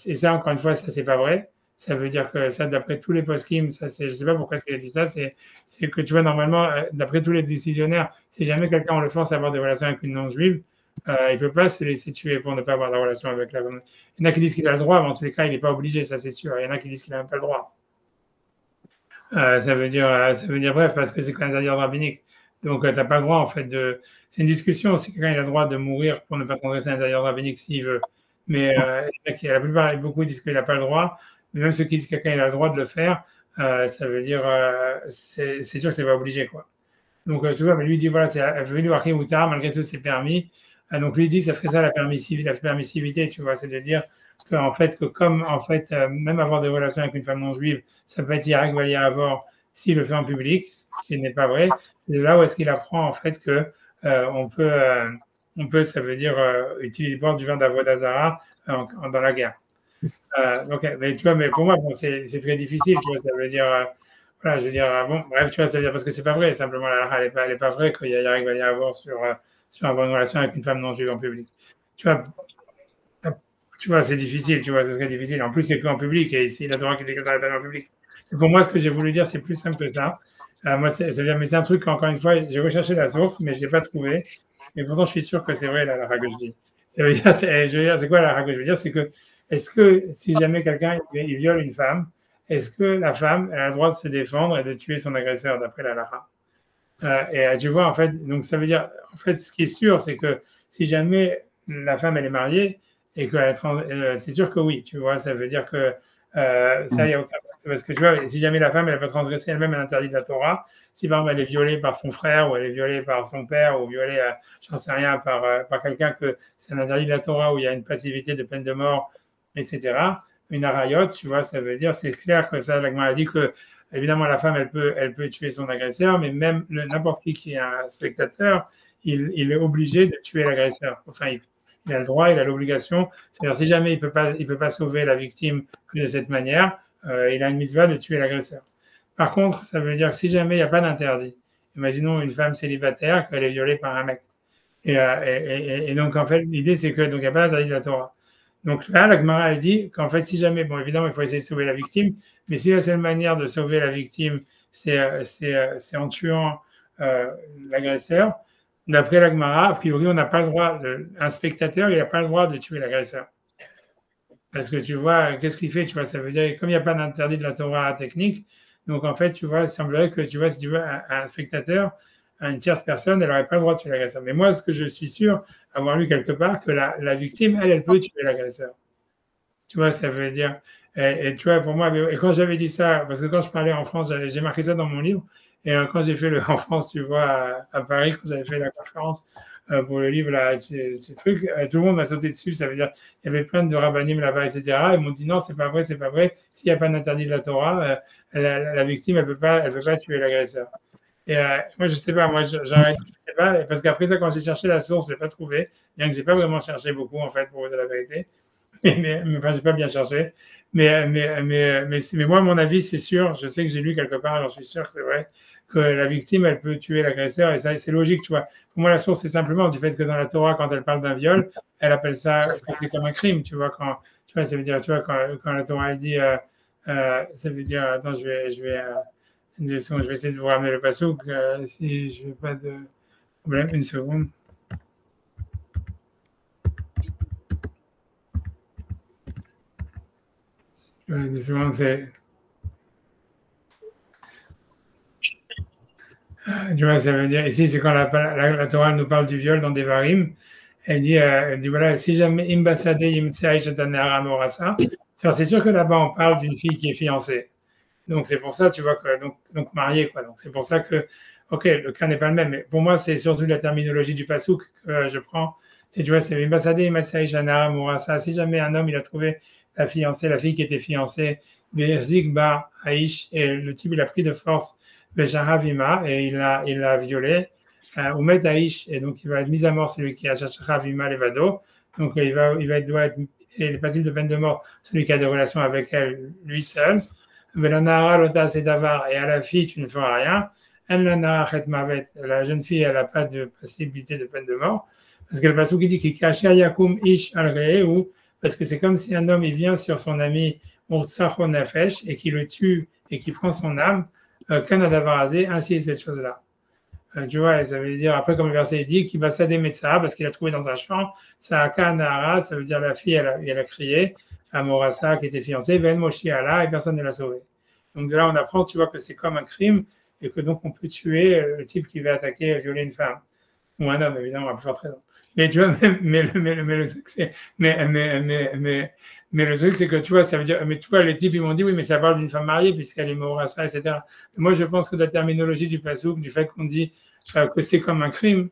Et ça, encore une fois, ça, c'est pas vrai. Ça veut dire que ça, d'après tous les post-kim, ça, je sais pas pourquoi il a dit ça, c'est que tu vois, normalement, d'après tous les décisionnaires, si jamais quelqu'un on le force à avoir des relations avec une non-juive, il peut pas se laisser tuer pour ne pas avoir de relation avec la femme. Il y en a qui disent qu'il a le droit, mais en tous les cas, il n'est pas obligé, ça c'est sûr. Il y en a qui disent qu'il n'a même pas le droit. Ça veut dire bref, parce que c'est quand même un rabbinique. Donc, tu n'as pas le droit, en fait, c'est une discussion. Si quelqu'un a le droit de mourir pour ne pas transgresser un intérieur rabbinique s'il veut. Mais la plupart, beaucoup disent qu'il n'a pas le droit. Mais même ceux qui disent que quelqu'un a le droit de le faire, ça veut dire, c'est sûr que c'est pas obligé, quoi. Donc, tu vois, mais lui dit, voilà, c'est venu ou tard, malgré tout, c'est permis. Donc, lui dit, ça serait ça la permissivité, tu vois, c'est de dire qu'en fait, que comme, en fait, même avoir des relations avec une femme non juive, ça peut être direct valide à avoir s'il le fait en public, ce qui n'est pas vrai. C'est là où est-ce qu'il apprend, en fait, que on peut, ça veut dire, utiliser boire du vin d'Avodazara dans la guerre. Donc, mais tu vois, mais pour moi, bon, c'est très difficile, tu vois, ça veut dire, voilà, je veux dire, bon, bref, tu vois, ça veut dire, parce que c'est pas vrai, simplement, la halakha, elle est pas vraie qu'il y va y avoir sur avoir une relation avec une femme non juive en public. Tu vois, c'est difficile, tu vois, ce serait difficile. En plus, c'est fait en public, et ici, la Torah qui déclare la peine en public. Et pour moi, ce que j'ai voulu dire, c'est plus simple que ça. Moi, mais c'est un truc qu'encore une fois, j'ai recherché la source, mais je l'ai pas trouvé. Et pourtant, je suis sûr que c'est vrai, la halakha que je dis. Ça veut dire, je veux dire, c'est quoi la halakha que je veux dire? C'est que, est-ce que si jamais quelqu'un il viole une femme, est-ce que la femme elle a le droit de se défendre et de tuer son agresseur d'après la halakha? Et tu vois, en fait, donc ça veut dire, en fait, ce qui est sûr, c'est que si jamais la femme elle est mariée et que c'est sûr que oui, tu vois, ça veut dire que ça, il n'y a aucun. Parce que tu vois, si jamais la femme elle va transgresser elle-même un interdit de la Torah, si par exemple elle est violée par son frère ou elle est violée par son père ou violée, j'en sais rien, par quelqu'un que c'est un interdit de la Torah où il y a une passivité de peine de mort, etc. Une arayot, tu vois, ça veut dire, c'est clair que ça, la Gemara a dit que évidemment, la femme, elle peut tuer son agresseur, mais même n'importe qui est un spectateur, il est obligé de tuer l'agresseur. Enfin, il a le droit, il a l'obligation. C'est-à-dire, si jamais il peut pas sauver la victime de cette manière, il a une mitzvah de tuer l'agresseur. Par contre, ça veut dire que si jamais il n'y a pas d'interdit, imaginons une femme célibataire qu'elle est violée par un mec. Et donc, en fait, l'idée, c'est que donc il n'y a pas d'interdit de la Torah. Donc là, la Gemara a dit qu'en fait, si jamais, bon, évidemment, il faut essayer de sauver la victime, mais si la seule manière de sauver la victime, c'est en tuant l'agresseur, d'après la Gemara, a priori, on n'a pas le droit, un spectateur, il n'a pas le droit de tuer l'agresseur. Parce que tu vois, qu'est-ce qu'il fait? Tu vois, ça veut dire, comme il n'y a pas d'interdit de la Torah technique, donc en fait, tu vois, il semblerait que, tu vois, si tu veux, un spectateur, une tierce personne, elle n'aurait pas le droit de tuer l'agresseur. Mais moi, ce que je suis sûr, avoir lu quelque part, que la victime, elle peut tuer l'agresseur. Tu vois, ça veut dire. Et tu vois, pour moi, et quand j'avais dit ça, parce que quand je parlais en France, j'ai marqué ça dans mon livre, et quand j'ai fait en France, tu vois, à Paris, quand j'avais fait la conférence pour le livre, là, ce truc, tout le monde m'a sauté dessus, ça veut dire, il y avait plein de rabbinim là-bas, etc. Ils m'ont dit non, c'est pas vrai, c'est pas vrai. S'il n'y a pas d'interdit de la Torah, la victime, elle peut pas tuer l'agresseur. Et moi, je sais pas, j'arrête, je sais pas, parce qu'après ça, quand j'ai cherché la source, je l'ai pas trouvé, bien que j'ai pas vraiment cherché beaucoup, en fait, pour vous dire la vérité. Mais enfin, j'ai pas bien cherché. Mais moi, à mon avis, c'est sûr, je sais que j'ai lu quelque part, j'en suis sûr que c'est vrai, que la victime, elle peut tuer l'agresseur, et ça, c'est logique, tu vois. Pour moi, la source, c'est simplement du fait que dans la Torah, quand elle parle d'un viol, elle appelle ça, c'est comme un crime, tu vois, tu vois, ça veut dire, tu vois, quand la Torah, elle dit, ça veut dire, attends, une seconde, je vais essayer de vous ramener le passouk, si je n'ai pas de problème, une seconde. Souvent, tu vois, ça veut dire, ici, c'est quand la Torah nous parle du viol dans des varim, elle dit voilà, si jamais imbasade morasa, c'est sûr que là-bas, on parle d'une fille qui est fiancée. Donc, c'est pour ça, tu vois, donc mariée, quoi. Donc, c'est pour ça que, ok, le cas n'est pas le même, mais pour moi, c'est surtout la terminologie du pasouk que je prends. Tu vois, c'est imbasade morasa. Si jamais un homme, il a trouvé la fille qui était fiancée, Berzik Bar Aïch, et le type, il a pris de force Bejaravima, et il l'a violée, Oumed Aïch, et donc il va être mis à mort celui qui a Ravima Levado, donc doit être il est passible de peine de mort celui qui a des relations avec elle lui seul. Velanara Lota Sedavar, et à la fille, tu ne feras rien. La jeune fille, elle n'a pas de possibilité de peine de mort, parce que le passage qui dit qu'il cache Yakum Ish al ou parce que c'est comme si un homme il vient sur son ami Nafesh et qui le tue et qui prend son âme, Kanadavarazé, ainsi cette chose-là. Tu vois, ça veut dire, après, comme le verset dit, qu'il va s'aider Metsa parce qu'il a trouvé dans un champ, Saaka Nahara, ça veut dire la fille, elle a crié à Morassa qui était fiancée, Ben Moshi Allah, et personne ne l'a sauvé. Donc de là, on apprend, tu vois, que c'est comme un crime et que donc on peut tuer le type qui va attaquer, violer une femme. Ou un homme, évidemment, à plus forte raison. Mais tu vois, mais le truc, c'est. Mais le truc, c'est que tu vois, ça veut dire, mais tu vois, les types, ils m'ont dit, oui, mais ça parle d'une femme mariée puisqu'elle est morassa, etc. Moi, je pense que la terminologie du pasouk, du fait qu'on dit que c'est comme un crime,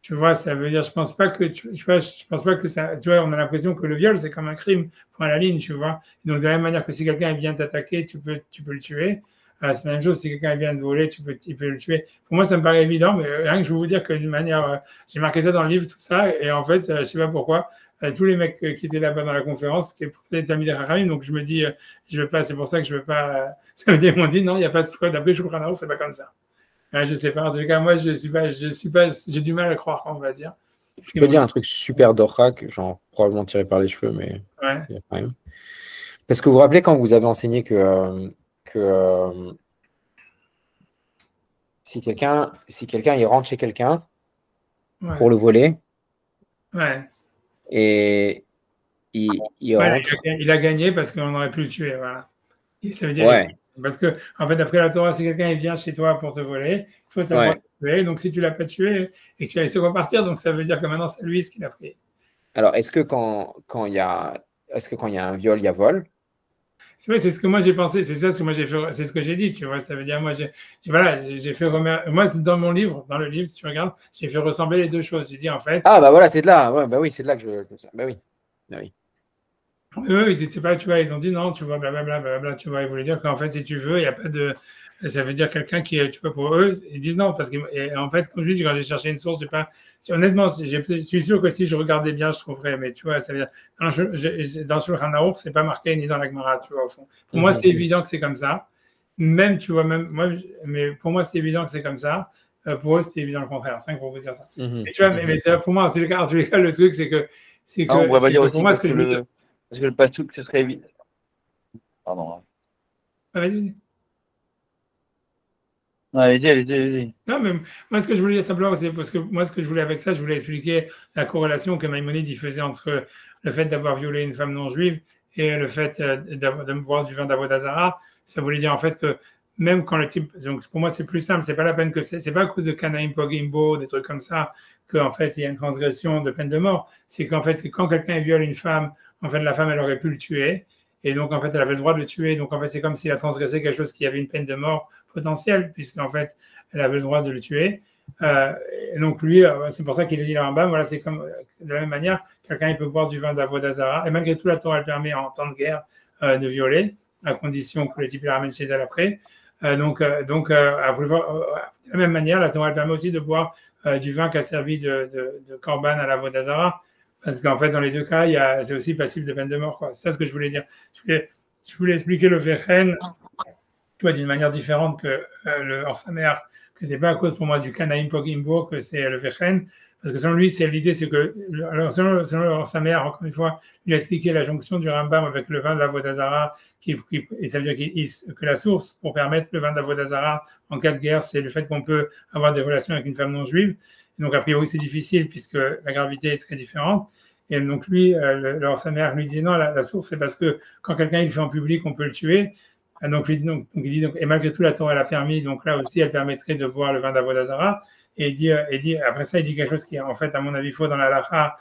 tu vois, ça veut dire, je pense pas que, tu vois, je pense pas que ça, tu vois, on a l'impression que le viol, c'est comme un crime, point à la ligne, tu vois. Donc, de la même manière que si quelqu'un vient t'attaquer, tu peux le tuer. C'est la même chose, si quelqu'un vient te voler, tu peux le tuer. Pour moi, ça me paraît évident, mais rien que je veux vous dire que d'une manière, j'ai marqué ça dans le livre, tout ça, et en fait, je sais pas pourquoi, tous les mecs qui étaient là-bas dans la conférence, c'était pour des amis des Rahim, donc je me dis, je veux pas, c'est pour ça que je veux pas, ça veut dire, ils m'ont dit, non, il n'y a pas de choix, d'après je comprends, c'est pas comme ça. Je sais pas, en tout cas, moi, je suis pas, j'ai du mal à croire, on va dire. Je peux dire un truc super dorrak, genre probablement tiré par les cheveux, mais ouais. quand même. Parce que vous vous rappelez quand vous avez enseigné que si quelqu'un il rentre chez quelqu'un pour le voler, et il rentre. Il a gagné parce qu'on aurait pu le tuer, voilà. Et ça veut dire parce que, en fait, d'après la Torah, si quelqu'un vient chez toi pour te voler, il faut t'avoir tué. Donc, si tu ne l'as pas tué et que tu as laissé repartir, donc ça veut dire que maintenant, c'est lui ce qu'il a pris. Alors, est-ce que quand il y a un viol, il y a vol? C'est vrai, c'est ce que moi j'ai pensé, c'est ça ce que moi j'ai fait, c'est ce que j'ai dit, tu vois. Ça veut dire, moi, j'ai fait moi, dans mon livre, dans le livre, si tu regardes, j'ai fait ressembler les deux choses. J'ai dit, en fait. Ah, bah voilà, c'est de là. Ouais, bah oui, c'est de là que je. Bah oui. Bah oui. Eux, ils étaient pas, tu vois, ils ont dit non, tu vois, blablabla, tu vois, ils voulaient dire qu'en fait, si tu veux, il n'y a pas de. Ça veut dire quelqu'un qui est, tu vois, pour eux, ils disent non, parce qu'en fait, comme je dis, quand j'ai cherché une source, honnêtement, je suis sûr que si je regardais bien, je trouverais, mais tu vois, ça veut dire, dans le Shulchan Aruch, c'est pas marqué ni dans la Gemara, tu vois, au fond. Pour moi, c'est évident que c'est comme ça. Même, tu vois, même, moi, mais pour moi, c'est évident que c'est comme ça. Pour eux, c'est évident le contraire. C'est pour vous dire ça. Et tu vois, mais pour moi, en tous les cas, le truc, c'est que, on pourrait pas dire aussi pour moi, ce que je veux dire. Parce que le pasouk, ce serait évident. Pardon. Vas-y. Allez-y. Non, mais moi, ce que je voulais dire simplement, c'est parce que moi, ce que je voulais avec ça, je voulais expliquer la corrélation que Maïmonide y faisait entre le fait d'avoir violé une femme non juive et le fait de boire du vin d'Avodazara. Ça voulait dire en fait que même quand le type, donc pour moi, c'est plus simple, c'est pas la peine que c'est pas à cause de Kanaim Pogimbo, des trucs comme ça, qu'en fait, il y a une transgression de peine de mort. C'est qu'en fait, quand quelqu'un viole une femme, en fait, la femme, elle aurait pu le tuer. Et donc, en fait, elle avait le droit de le tuer. Donc, en fait, c'est comme s'il a transgressé quelque chose qui avait une peine de mort potentielle, puisqu'en fait, elle avait le droit de le tuer. Et donc, lui, c'est pour ça qu'il a dit le Rambam, voilà, c'est comme de la même manière, quelqu'un il peut boire du vin d'Avodazara. Et malgré tout, la Torah, elle permet en temps de guerre de violer, à condition que le type la ramène chez elle après. De la même manière, la Torah, elle permet aussi de boire du vin qui a servi de korban à l'Avodazara. Parce qu'en fait, dans les deux cas, c'est aussi passible de peine de mort, quoi. C'est ça ce que je voulais dire. Je voulais expliquer le Vechen, d'une manière différente que le Orsamer, que c'est pas à cause pour moi du Kanaim Pogimbo que c'est le Vechen, parce que selon lui, l'idée, c'est que, selon le Orsamer, encore une fois, il a expliqué la jonction du Rambam avec le vin de la Vodazara, et ça veut dire que la source pour permettre le vin de la Vodazara en cas de guerre, c'est le fait qu'on peut avoir des relations avec une femme non juive. Donc, a priori, c'est difficile puisque la gravité est très différente. Et donc, lui, sa mère lui disait non, la source, c'est parce que quand quelqu'un il le fait en public, on peut le tuer. Donc, il dit, et malgré tout, la Torah, elle a permis, donc là aussi, elle permettrait de boire le vin d'Avodazara. Et après ça, il dit quelque chose qui est, en fait, à mon avis, faux dans la halakha,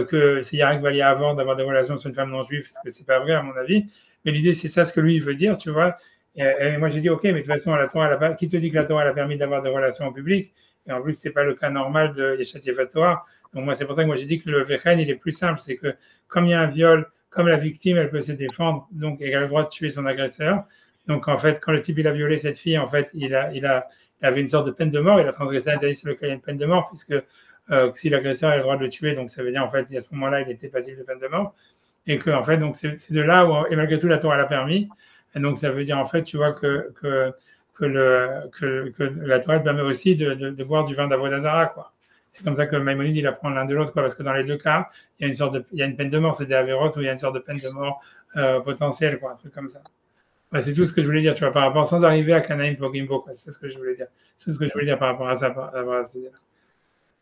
que c'est Yarek Valia avant d'avoir des relations sur une femme non juive, parce que c'est pas vrai, à mon avis. Mais l'idée, c'est ça ce que lui, il veut dire, tu vois. Et moi, j'ai dit, OK, mais de toute façon, la Torah, qui te dit que la Torah, elle a permis d'avoir des relations en public? Et en plus, c'est pas le cas normal de Yeshat Torah. Donc, moi, c'est pour ça que moi, j'ai dit que le Vechen, il est plus simple. C'est que, comme il y a un viol, comme la victime, elle peut se défendre, donc elle a le droit de tuer son agresseur. Donc, en fait, quand le type, il a violé cette fille, en fait, il avait une sorte de peine de mort. Il a transgressé l'interdit sur lequel il y a une peine de mort, puisque si l'agresseur a le droit de le tuer, donc ça veut dire, en fait, à ce moment-là, il était passible de peine de mort. Et que, en fait, donc, c'est de là où, et malgré tout, la Torah l'a permis. Et donc, ça veut dire, en fait, tu vois, que la Torah permet aussi de boire du vin d'Avodazara, quoi. C'est comme ça que Maïmonide, il apprend l'un de l'autre, quoi, parce que dans les deux cas, il y a une peine de mort, c'est des avérotes où il y a une sorte de peine de mort potentielle, quoi, un truc comme ça. C'est tout ce que je voulais dire, tu vois, par rapport, sans arriver à Kanaim Pogimbo, quoi. C'est ce que je voulais dire. C'est tout ce que je voulais dire par rapport à ça,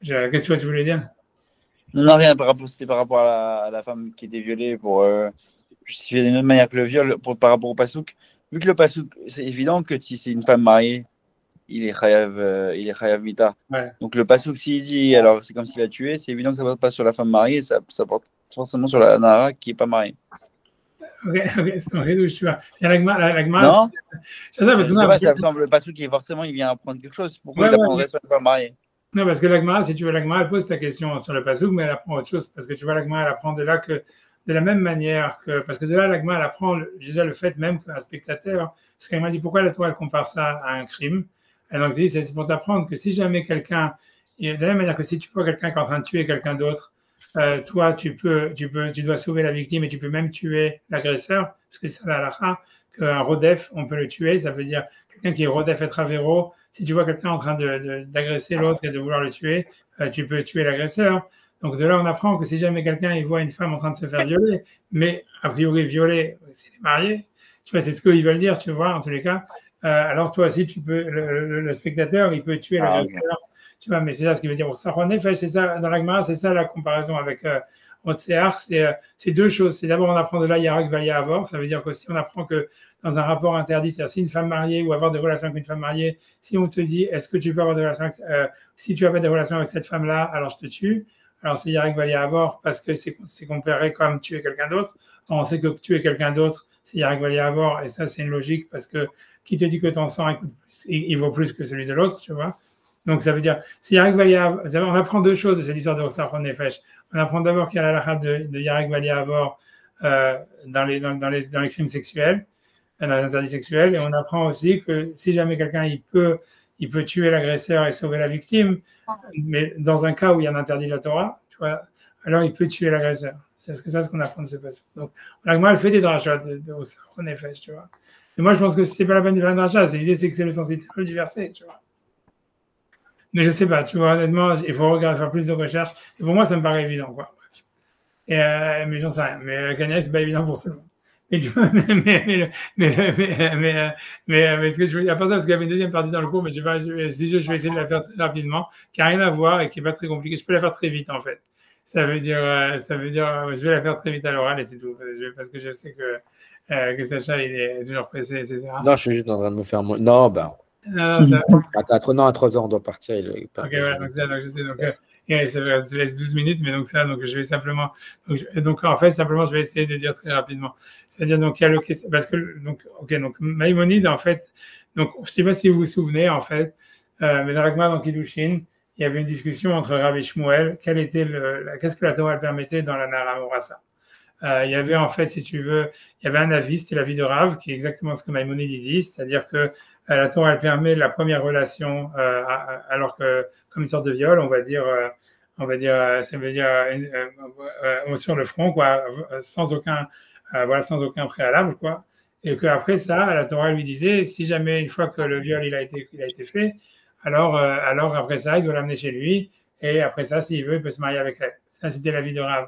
Qu'est-ce que tu voulais dire? Non, rien, c'était par rapport à la femme qui était violée pour justifier d'une autre manière que le viol par rapport au pasouk. Vu que le pasouk, c'est évident que si c'est une femme mariée, il est chayav mita. Ouais. Donc le pasouk, s'il dit, alors c'est comme s'il a tué, c'est évident que ça ne passe pas sur la femme mariée, ça porte forcément sur la Nara qui n'est pas mariée. Ok, c'est un redouche, tu vois. C'est l'agma. Non, c'est ça, parce que non, ça me semble pas qui forcément il vient apprendre quelque chose. Pourquoi ouais, il apprendrait sur une femme mariée? Non, parce que l'agma, si tu veux, l'agma, elle pose ta question sur le pasouk, mais elle apprend autre chose. Parce que tu vois, l'agma, elle apprend de là que, de la même manière que, parce que de là, l'agma, elle apprend déjà le fait même qu'un spectateur, parce qu'elle m'a dit pourquoi la Torah, elle compare ça à un crime. Et donc, elle dit, c'est pour t'apprendre que si jamais quelqu'un, de la même manière que si tu vois quelqu'un qui est en train de tuer quelqu'un d'autre, toi, tu dois sauver la victime et tu peux même tuer l'agresseur, parce que c'est la halakha, qu'un rodef, on peut le tuer, ça veut dire quelqu'un qui est rodef et travero. Si tu vois quelqu'un en train d'agresser l'autre et de vouloir le tuer, tu peux tuer l'agresseur. Donc de là, on apprend que si jamais quelqu'un il voit une femme en train de se faire violer, mais a priori violer, s'il est marié, tu vois, c'est ce qu'ils veulent dire, tu vois, en tous les cas. Alors toi aussi, tu peux, le spectateur, il peut tuer l'agresseur. Tu vois, mais c'est ça ce qui veut dire. C'est ça, dans l'Agmara, c'est ça la comparaison avec Otsear. C'est deux choses. C'est d'abord, on apprend de là, Yarak Valia Avor. Ça veut dire que si on apprend que dans un rapport interdit, c'est-à-dire si une femme mariée ou avoir des relations avec une femme mariée, si on te dit, est-ce que tu peux avoir des relations avec, si tu as pas des relations avec cette femme-là, alors je te tue. Alors c'est Yarak Valia Avor parce que c'est comparé comme tuer quelqu'un d'autre. On sait que tuer quelqu'un d'autre, c'est Yarak Valia Avor. Et ça, c'est une logique parce que qui te dit que ton sang il vaut plus que celui de l'autre, tu vois. Donc, ça veut dire, si Yarek Valia, on apprend deux choses de cette histoire de Otsar Nefesh. On apprend d'abord qu'il y a la halakha de Yarek Valia Avor dans les crimes sexuels, dans les interdits sexuels, et on apprend aussi que si jamais quelqu'un il peut tuer l'agresseur et sauver la victime, mais dans un cas où il y a un interdit de la Torah, tu vois, alors il peut tuer l'agresseur. C'est ce qu'on apprend de ce passage. Donc, l'agma, elle fait des drachas de Otsar Nefesh, tu vois. Et moi, je pense que c'est pas la peine de faire un drachat. L'idée, c'est que c'est le sens littéral du verset, tu vois. Mais je sais pas, tu vois, honnêtement, il faut regarder, faire plus de recherches. Et pour moi, ça me paraît évident, quoi. Et, mais j'en sais rien. Mais Kanye, c'est pas évident pour tout le monde. Mais tu vois, mais ce que je veux dire, pas ça, parce qu'il y avait une deuxième partie dans le cours, mais je vais essayer de la faire très rapidement, qui n'a rien à voir et qui n'est pas très compliquée. Je peux la faire très vite, en fait. Ça veut dire, je vais la faire très vite à l'oral et c'est tout. Parce que je sais que Sacha, il est toujours pressé, etc. Non, je suis juste en train de me faire. Non, ben. À 3 heures, on doit partir. Ok, voilà, donc ça, donc je sais. Donc, ça se laisse 12 minutes, mais donc ça, donc je vais simplement. Donc en fait, simplement, je vais essayer de dire très rapidement. C'est-à-dire, donc, il y a le. Parce que, donc, ok, donc, Maïmonide, en fait, donc, je ne sais pas si vous vous souvenez, en fait, mais dans l'Agma, dans Kiddushin, il y avait une discussion entre Rav et Shmuel. Qu'est-ce que la Torah permettait dans la Nara Morassa? Il y avait, en fait, si tu veux, il y avait un avis, c'était l'avis de Rav, qui est exactement ce que Maïmonide dit, c'est-à-dire que la Torah, elle permet la première relation, alors que, comme une sorte de viol, ça veut dire sur le front, quoi, sans aucun préalable, quoi. Et qu'après ça, la Torah lui disait, si jamais une fois que le viol il a été fait, alors après ça, il doit l'amener chez lui, et après ça, s'il veut, il peut se marier avec elle. Ça, c'était l'avis de Rav.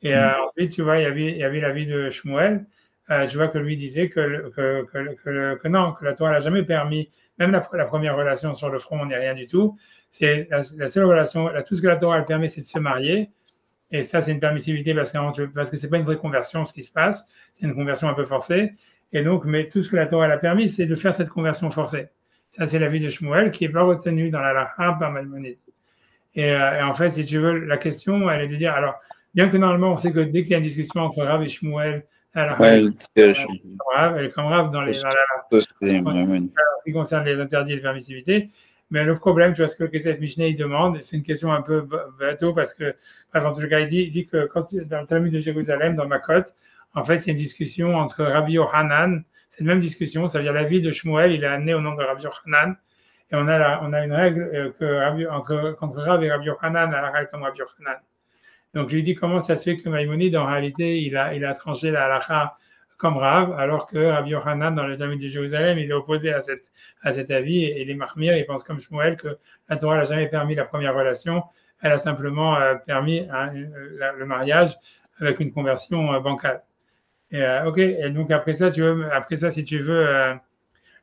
Et ensuite, tu vois, il y avait l'avis de Shmuel. Je vois que lui disait que non, que la Torah n'a jamais permis, même la première relation sur le front, on n'est rien du tout. C'est la seule relation, tout ce que la Torah elle permet, c'est de se marier. Et ça, c'est une permissivité parce que c'est pas une vraie conversion ce qui se passe, c'est une conversion un peu forcée. Et donc, mais tout ce que la Torah elle a permis, c'est de faire cette conversion forcée. Ça, c'est l'avis de Shmuel qui n'est pas retenu dans la halakha par Maïmonide. Et en fait, si tu veux, la question, elle est de dire, alors, bien que normalement, on sait que dès qu'il y a une discussion entre Rav et Shmuel, elle est comme Rav dans ce qui concerne les interdits et les permissivités. Mais le problème, tu vois, ce que le Kesef Mishneh il demande, c'est une question un peu bateau parce que, en tout cas, il dit que dans le Talmud de Jérusalem, dans Makot, en fait, c'est une discussion entre Rabbi Yohanan, c'est la même discussion, ça veut dire la vie de Shmuel, il est amené au nom de Rabbi Yohanan. Et on a une règle contre Rav et Rabbi Yohanan, à la règle comme Rabbi Yohanan. Donc, je lui dis comment ça se fait que Maïmonide, en réalité, il a tranché la halakha comme Rav, alors que Rabbi Yohanan, dans le Talmud de Jérusalem, il est opposé à cet avis, et les Mahmir, ils pensent comme Shmuel que la Torah n'a jamais permis la première relation, elle a simplement permis le mariage avec une conversion bancale. Et, ok, et donc après ça, si tu veux,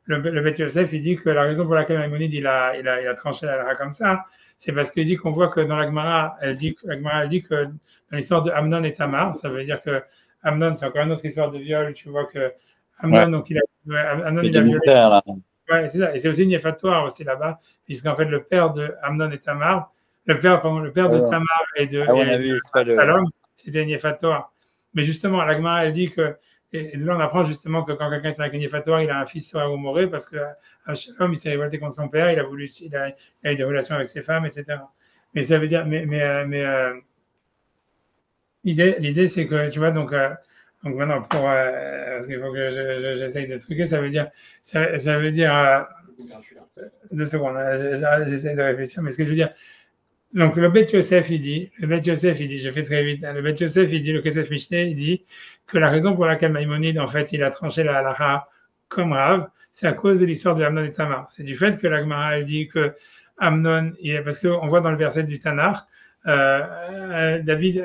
le Beth Yosef, il dit que la raison pour laquelle Maïmonide, il a tranché la halakha comme ça, c'est parce qu'il dit qu'on voit que dans la Gemara, elle dit que dans l'histoire de Amnon et Tamar, ça veut dire que Amnon, c'est encore une autre histoire de viol. Tu vois que Amnon, donc il a violé. Ouais, c'est ça. Et c'est aussi une effatoire aussi là-bas, puisqu'en fait le père de Amnon et Tamar, le père de Tamar et de Absalom, c'était une Yéfatoire. Mais justement, la Gemara, elle dit que, et là on apprend justement que quand quelqu'un est avec une Yéfatoire, il a un fils sur Moré, parce que Absalom, il s'est révolté contre son père, il a eu des relations avec ses femmes, etc. Mais ça veut dire, l'idée c'est que, tu vois, donc maintenant, parce qu'il faut que j'essaye de truquer, ça veut dire, 2 secondes, j'essaie de réfléchir, mais ce que je veux dire, donc le Bet Yosef, il dit, je fais très vite, le Bet Yosef, il dit, le Kesef Mishneh, il dit que la raison pour laquelle Maïmonide, en fait, il a tranché la halakha comme Rav, c'est à cause de l'histoire de Amnon et Tamar. C'est du fait que la Gemara, elle dit que Amnon, parce qu'on voit dans le verset du Tanakh, David,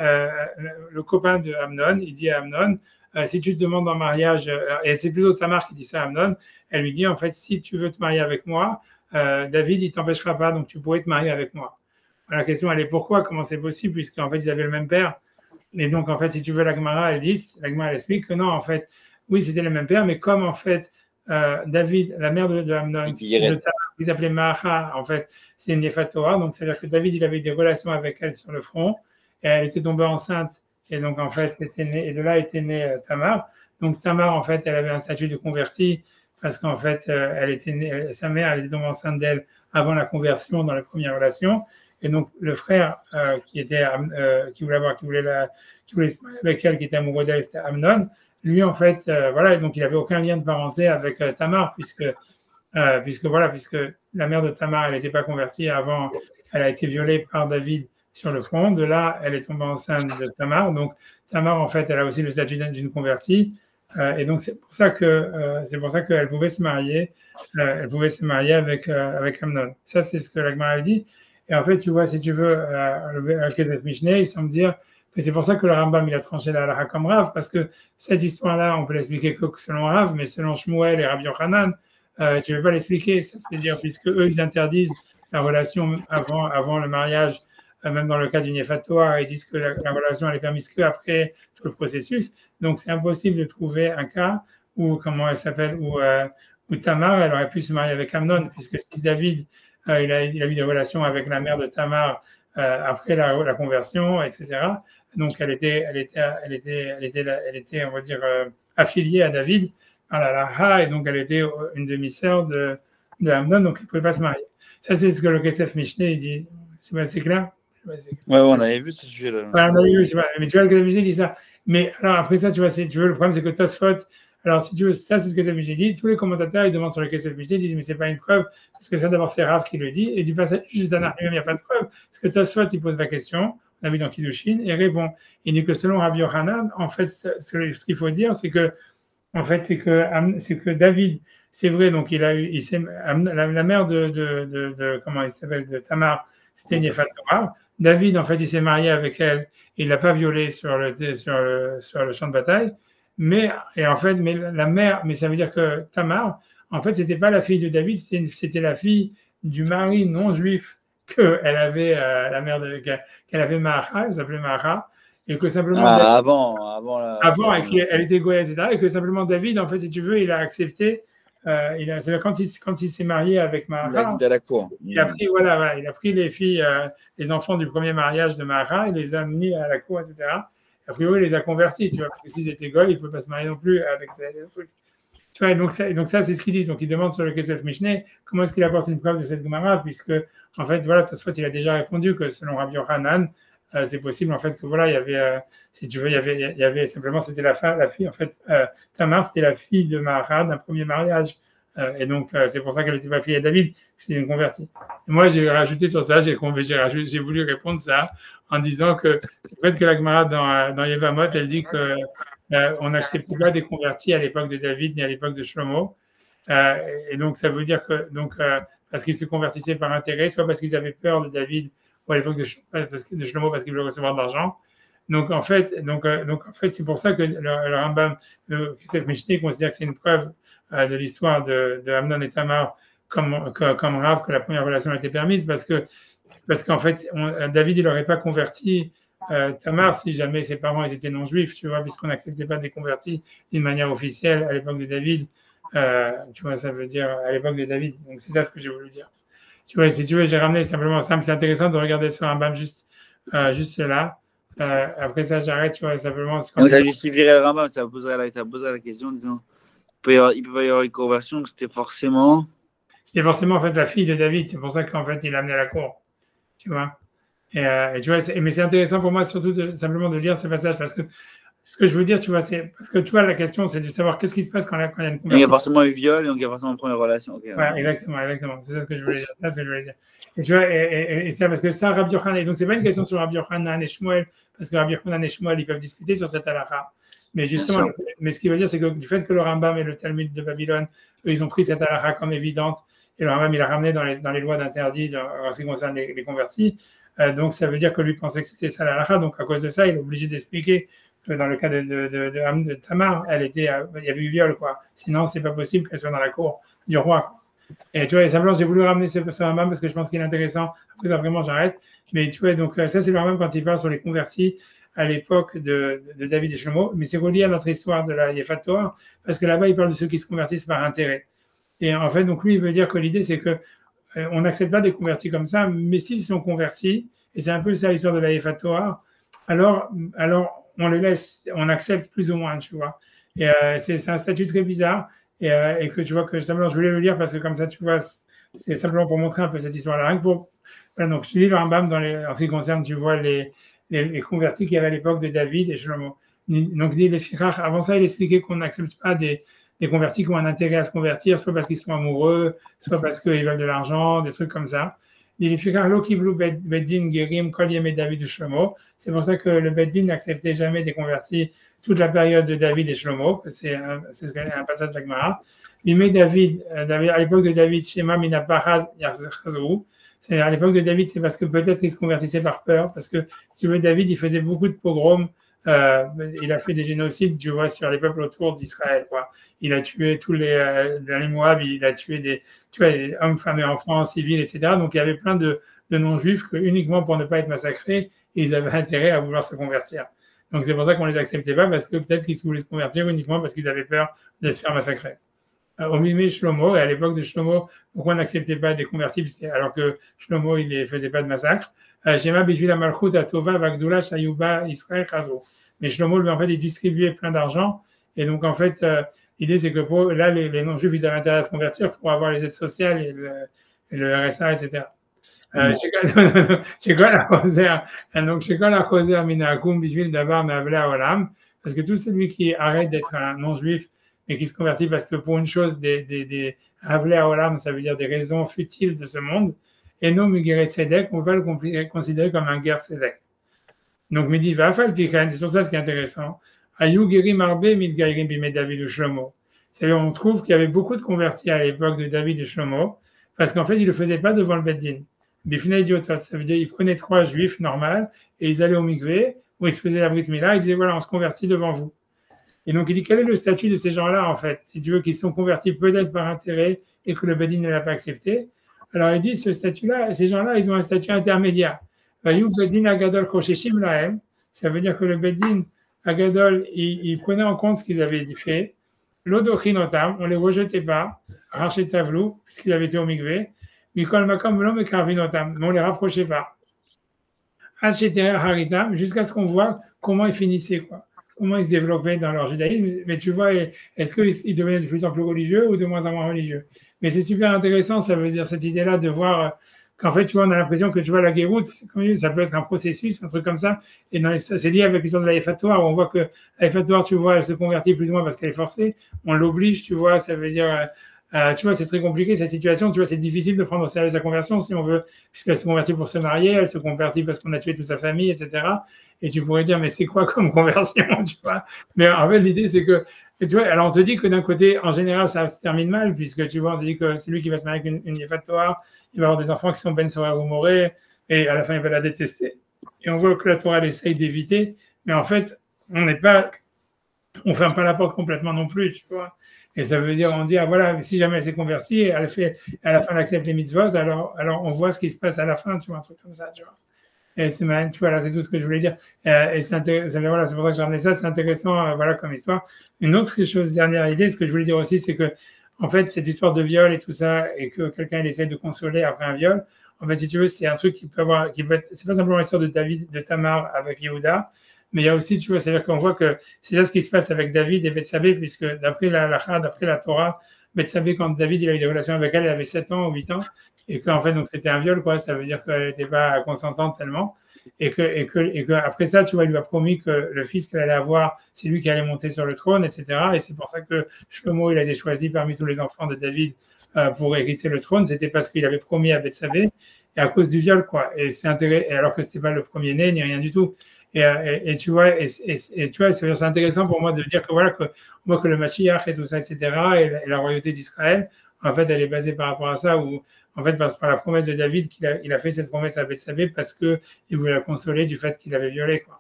le copain de Amnon, il dit à Amnon, si tu te demandes en mariage, et c'est plutôt Tamar qui dit ça à Amnon, elle lui dit en fait, si tu veux te marier avec moi, David, il t'empêchera pas, donc tu pourrais te marier avec moi. La question, elle est pourquoi, comment c'est possible, puisqu'en fait, ils avaient le même père. Et donc, en fait, si tu veux, la Gemara, elle explique que non, en fait, oui, c'était le même père, mais comme en fait, David, la mère de Amnon, qu'ils appelaient Maacha, en fait, c'est une Yéfatora, donc c'est-à-dire que David, il avait des relations avec elle sur le front, et elle était tombée enceinte, et donc en fait, et de là était née Tamar. Donc Tamar, en fait, elle avait un statut de convertie, parce qu'en fait, sa mère, elle était tombée enceinte d'elle avant la conversion dans la première relation, et donc le frère qui voulait se marier avec elle, qui était amoureux d'elle, c'était Amnon. Lui, en fait, voilà, donc il n'avait aucun lien de parenté avec Tamar, puisque la mère de Tamar, elle n'était pas convertie avant, elle a été violée par David sur le front. De là, elle est tombée enceinte de Tamar. Donc, Tamar, en fait, elle a aussi le statut d'une convertie. Et donc, c'est pour ça qu'elle pouvait se marier. Elle pouvait se marier avec Amnon. Ça, c'est ce que la Gemara dit. Et en fait, tu vois, si tu veux, le Kesef Mishneh, il semble dire que c'est pour ça que le Rambam, il a tranché la halakha comme Rav, parce que cette histoire-là, on peut l'expliquer que selon Rav, mais selon Shmuel et Rabbi Yochanan, tu ne peux pas l'expliquer. Ça veut dire, puisque eux, ils interdisent la relation avant le mariage, même dans le cas d'une Yéfatoire, ils disent que la relation, elle est permise qu'après tout le processus. Donc, c'est impossible de trouver un cas où, comment elle s'appelle, où Tamar, elle aurait pu se marier avec Amnon, puisque si David, il a eu des relations avec la mère de Tamar après la conversion, etc. Donc, elle était, on va dire, affiliée à David, à la Laha, et donc elle était une demi-sœur de Amnon, donc elle ne pouvait pas se marier. Ça, c'est ce que le Kesef Mishneh dit. C'est clair? Ouais, on avait vu ce sujet-là. Ouais, on avait vu, mais tu vois, le Kesef Mishneh dit ça. Mais alors, après ça, tu vois, si tu veux, le problème, c'est que Tosfot, alors si tu veux, ça, c'est ce que Kesef Mishneh dit. Tous les commentateurs, ils demandent sur le Kesef Mishneh, ils disent, mais c'est pas une preuve, parce que ça, d'abord, c'est Rav qui le dit, et du passage juste d'un article, il n'y a pas de preuve, parce que Tosfot, il pose la question, on a vu dans Kiddushin, et répond. Il dit que selon Rabbi Yochanan, en fait, ce qu'il faut dire, c'est que, en fait, c'est que David, c'est vrai, donc la mère de comment il s'appelle, de Tamar, c'était une Yéfatora. David, en fait, il s'est marié avec elle, il l'a pas violée sur le champ de bataille, mais la mère, mais ça veut dire que Tamar, en fait, c'était pas la fille de David, c'était la fille du mari non juif qu'elle avait, qu'elle avait Maacha, elle s'appelait Maacha. Et que simplement avant elle était goya, etc. Et que simplement David, en fait, si tu veux, il a accepté. C'est-à-dire quand il s'est marié avec Mahara, il a pris les filles, les enfants du premier mariage de Mahara, il les a amenés à la cour, etc. A priori, il les a convertis, tu vois, parce que s'ils étaient goy, ils ne pouvaient pas se marier non plus avec ces trucs. Tu vois, donc ça, c'est ce qu'ils disent. Donc, ils demandent sur le Kesef Mishneh comment est-ce qu'il apporte une preuve de cette Gemara, puisque, en fait, voilà, Tosfot, il a déjà répondu que selon Rabbi Yochanan, c'est possible en fait que voilà, il y avait, si tu veux, il y avait simplement, c'était la fille en fait, Tamar, c'était la fille de Mahara d'un premier mariage, et donc c'est pour ça qu'elle n'était pas fille à David, c'était une convertie. Et moi, j'ai rajouté sur ça, j'ai voulu répondre ça en disant que le fait que la Gemara dans Yevamot, elle dit que on n'acceptait pas des convertis à l'époque de David ni à l'époque de Shlomo, et donc ça veut dire que parce qu'ils se convertissaient par intérêt, soit parce qu'ils avaient peur de David, ou à l'époque de Shlomo parce qu'il voulait recevoir de l'argent. Donc en fait, c'est pour ça que le Rambam, le Kesef Mishneh considère que c'est une preuve de l'histoire de Amnon et Tamar comme Rav, que la première relation a été permise, parce qu'en fait, David, il n'aurait pas converti Tamar si jamais ses parents ils étaient non-juifs, tu vois, puisqu'on n'acceptait pas des convertis d'une manière officielle à l'époque de David. Tu vois, ça veut dire à l'époque de David. Donc c'est ça ce que j'ai voulu dire. Tu vois, si tu veux, j'ai ramené simplement ça, mais c'est intéressant de regarder sur un BAM juste là. Après ça, j'arrête, tu vois, simplement. Donc ça justifierait le Rambam, ça poserait la question, disons, il peut y avoir une conversion, que c'était forcément en fait la fille de David, c'est pour ça qu'en fait il l'a amené à la cour, tu vois. Et tu vois, mais c'est intéressant pour moi surtout simplement de lire ce passage parce que ce que je veux dire, tu vois, c'est parce que tu vois, la question c'est de savoir qu'est-ce qui se passe quand il y a une conversion. Il y a forcément eu viol et donc il y a forcément une première relation. Okay, ouais, exactement. C'est ça ce que je voulais dire. Ça, c'est ce que je voulais dire. Et tu vois, et ça, parce que ça, Rabbi Yochanan, et donc c'est pas une question sur Rabbi Yochanan et Shmuel, parce que Rabbi Yochanan et Shmuel, ils peuvent discuter sur cette halakha. Mais justement, mais ce qui veut dire, c'est que du fait que le Rambam et le Talmud de Babylone, eux, ils ont pris cette halakha comme évidente, et le Rambam, il a ramené dans les lois d'interdit en ce qui concerne les convertis. Donc ça veut dire que lui pensait que c'était ça la halakha, donc à cause de ça, il est obligé d'expliquer que dans le cas de Tamar, il y avait eu viol, quoi. Sinon, c'est pas possible qu'elle soit dans la cour du roi. Et tu vois, simplement, j'ai voulu ramener ce Rambam parce que je pense qu'il est intéressant. Après ça, vraiment, j'arrête. Mais tu vois, donc ça, c'est le Rambam quand il parle sur les convertis à l'époque de David et Shlomo. Mais c'est relié à notre histoire de la Yefat Torah parce que là-bas, il parle de ceux qui se convertissent par intérêt. Et en fait, donc lui, il veut dire que l'idée, c'est que on n'accepte pas des convertis comme ça, mais s'ils sont convertis, et c'est un peu ça l'histoire de la Yefat Torah, alors on les laisse, on accepte plus ou moins, tu vois. Et c'est un statut très bizarre. Et que tu vois que simplement, je voulais le lire parce que comme ça, tu vois, c'est simplement pour montrer un peu cette histoire-là. Voilà, donc, je lis le Rambam en ce qui concerne, tu vois, les convertis qu'il y avait à l'époque de David et Shlomo. Donc, les Firach, avant ça, il expliquait qu'on n'accepte pas des convertis qui ont un intérêt à se convertir, soit parce qu'ils sont amoureux, soit parce qu'ils veulent de l'argent, des trucs comme ça. Les Firach, lo kiblu beddin gerim kol yemei David ou Shlomo. C'est pour ça que le beddin n'acceptait jamais des convertis toute la période de David et Shlomo, c'est un passage de Gemara. David, à l'époque de David, Shema Minaparad Yarzachazou. C'est à l'époque de David, c'est parce que peut-être il se convertissait par peur, parce que si tu veux, David, il faisait beaucoup de pogroms, il a fait des génocides, tu vois, sur les peuples autour d'Israël, quoi. Il a tué tous les Moab, il a tué des hommes, femmes et enfants, civils, etc. Donc il y avait plein de non-juifs que uniquement pour ne pas être massacrés, ils avaient intérêt à vouloir se convertir. Donc c'est pour ça qu'on ne les acceptait pas, parce que peut-être qu'ils voulaient se convertir uniquement parce qu'ils avaient peur de se faire massacrer. Au Mimé Shlomo, et à l'époque de Shlomo, pourquoi on n'acceptait pas des convertis, alors que Shlomo, il ne faisait pas de massacre. Shema Bishvil Malchut Atova Vagdula Shayuba Israël Chazo. Mais Shlomo, lui, en fait, il distribuait plein d'argent. Et donc, en fait, l'idée, c'est que là, les non-juifs, ils avaient intérêt à se convertir pour avoir les aides sociales et le RSA, etc. C'est quoi la causa? Donc, c'est quoi la causa minakum bishvil davar me'avlei haolam? Parce que tout celui qui arrête d'être un non-juif mais qui se convertit parce que pour une chose, des avlei haolam, ça veut dire des raisons futiles de ce monde, et non mugeret tzedek, on va le considérer comme un ger tzedek. Donc, Midi Vafal Pikan, c'est sur ça ce qui est intéressant. Ayu gerim arbe midgairim bimei David ou Shlomo. C'est-à-dire, on trouve qu'il y avait beaucoup de convertis à l'époque de David et Shlomo, parce qu'en fait, ils ne le faisaient pas devant le Beddin. Bifnei idiotot, ça veut dire ils prenaient 3 juifs normaux et ils allaient au mikvé où ils se faisaient la brit mila, ils disaient voilà, on se convertit devant vous. Et donc il dit quel est le statut de ces gens-là en fait, si tu veux qu'ils sont convertis peut-être par intérêt et que le Beddin ne l'a pas accepté. Alors il dit ce statut-là, ces gens-là, ils ont un statut intermédiaire. Vayu Beddin agadol kosheshim lahem, ça veut dire que le Beddin agadol, il prenait en compte ce qu'ils avaient fait. L'odochinotam, on ne les rejetait pas, rachetavlou, puisqu'ils avaient été au mikvé. Mais on ne les rapprochait pas. Jusqu'à ce qu'on voit comment ils finissaient, quoi. Comment ils se développaient dans leur judaïsme. Mais tu vois, est-ce qu'ils devenaient de plus en plus religieux ou de moins en moins religieux? Mais c'est super intéressant, ça veut dire cette idée-là de voir qu'en fait, tu vois, on a l'impression que tu vois la guéroute, ça peut être un processus, un truc comme ça. Et c'est lié avec l'histoire de la Yefat Torah, où on voit que la Yefat Torah, tu vois, elle se convertit plus ou moins parce qu'elle est forcée. On l'oblige, tu vois, ça veut dire... tu vois, c'est très compliqué cette situation. Tu vois, c'est difficile de prendre au sérieux sa conversion si on veut, puisqu'elle se convertit pour se marier, elle se convertit parce qu'on a tué toute sa famille, etc. Et tu pourrais dire, mais c'est quoi comme conversion, tu vois? Mais en fait, l'idée, c'est que, tu vois, alors on te dit que d'un côté, en général, ça se termine mal, puisque tu vois, on te dit que c'est lui qui va se marier avec une Yefat Torah, il va avoir des enfants qui sont Ben Sorer ou Moré, et à la fin, il va la détester. Et on voit que la Torah, elle essaye d'éviter, mais en fait, on ferme pas la porte complètement non plus, tu vois. Et ça veut dire, on dit, ah, voilà, si jamais elle s'est convertie, à la fin, elle accepte les mitzvot, alors on voit ce qui se passe à la fin, tu vois, un truc comme ça, tu vois. Et c'est marrant, tu vois, là, c'est tout ce que je voulais dire. Et c'est intéressant, voilà, c'est pour ça que j'ai ramené ça, c'est intéressant, voilà, comme histoire. Une autre chose, dernière idée, ce que je voulais dire aussi, c'est que, en fait, cette histoire de viol et tout ça, et que quelqu'un essaie de consoler après un viol, En fait, si tu veux, c'est un truc qui peut avoir, c'est pas simplement l'histoire de David, de Tamar avec Yehuda, mais il y a aussi, tu vois, c'est-à-dire qu'on voit que c'est ça ce qui se passe avec David et Bethsabée, puisque d'après d'après la Torah, Bethsabée, quand David il a eu des relations avec elle, elle avait 7 ans ou 8 ans, et qu'en fait, donc c'était un viol, quoi. Ça veut dire qu'elle n'était pas consentante tellement. Et que après ça, tu vois, il lui a promis que le fils qu'elle allait avoir, c'est lui qui allait monter sur le trône, etc. Et c'est pour ça que Shlomo, il a été choisi parmi tous les enfants de David pour hériter le trône. C'était parce qu'il avait promis à Bethsabée et à cause du viol, quoi. Et c'est intéressant, alors que c'était pas le premier-né ni rien du tout. Et tu vois, tu vois, c'est intéressant pour moi de dire que voilà, que on voit que le Mashiach et tout ça, etc. Et la royauté d'Israël, en fait, elle est basée par rapport à ça, où en fait, par la promesse de David, il a fait cette promesse à Bethsabée parce qu'il voulait la consoler du fait qu'il avait violé, quoi.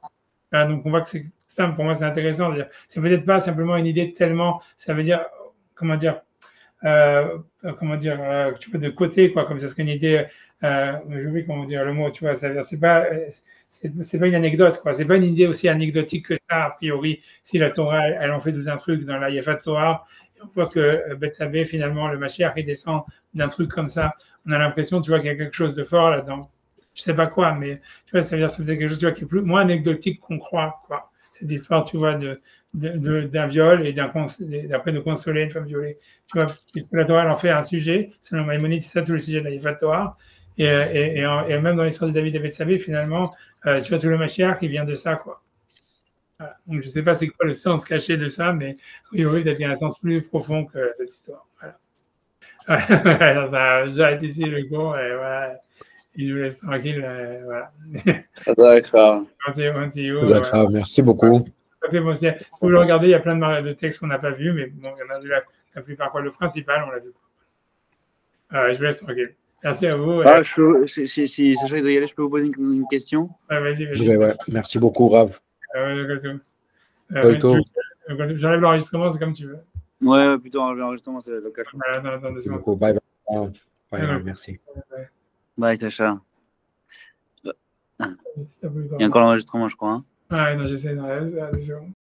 Donc on voit que ça, pour moi, c'est intéressant. C'est peut-être pas simplement une idée tellement, ça veut dire, comment dire, tu vois, de côté, quoi, comme ça serait une idée, j'oublie comment dire le mot, tu vois, ça veut dire, c'est pas une anecdote, quoi. C'est pas une idée aussi anecdotique que ça, a priori, si la Torah, elle en fait tout un truc dans la Yafat Torah. On voit que Bethsabée, finalement, le Mashiach, il descend d'un truc comme ça. On a l'impression, tu vois, qu'il y a quelque chose de fort là-dedans. Je sais pas quoi, mais tu vois, ça veut dire que c'est quelque chose, tu vois, qui est moins anecdotique qu'on croit, quoi. Cette histoire, tu vois, d'un viol et d'après de consoler une femme violée. Tu vois, puisque la Torah, elle en fait un sujet. Selon Maïmonide, c'est ça tout le sujet de la Yafat Torah. Et même dans l'histoire de David et Bethsabée, finalement, tu vois, tout le Mashiach, il vient de ça, quoi. Voilà. Donc, je ne sais pas c'est quoi le sens caché de ça, mais oui, peut-être qu'il y a un sens plus profond que cette histoire. Voilà. Ça, j'arrête ici le cours et voilà. Il nous laisse tranquille. Voilà. D'accord. D'accord, merci beaucoup. Si vous le regardez, il y a plein de textes qu'on n'a pas vus, mais bon, il y en a vu la plupart. Le principal, on l'a vu. Je vous laisse tranquille. Merci à vous. Si Sacha doit y aller, je peux vous poser une question? Vas-y. Ouais. Merci beaucoup, Rav. J'enlève l'enregistrement, c'est comme tu veux. Ouais, plutôt l'enregistrement, c'est le cas. Merci beaucoup. Bye. Bye, merci. Bye, Sacha. Il y a encore l'enregistrement, je crois. Non, j'essaie.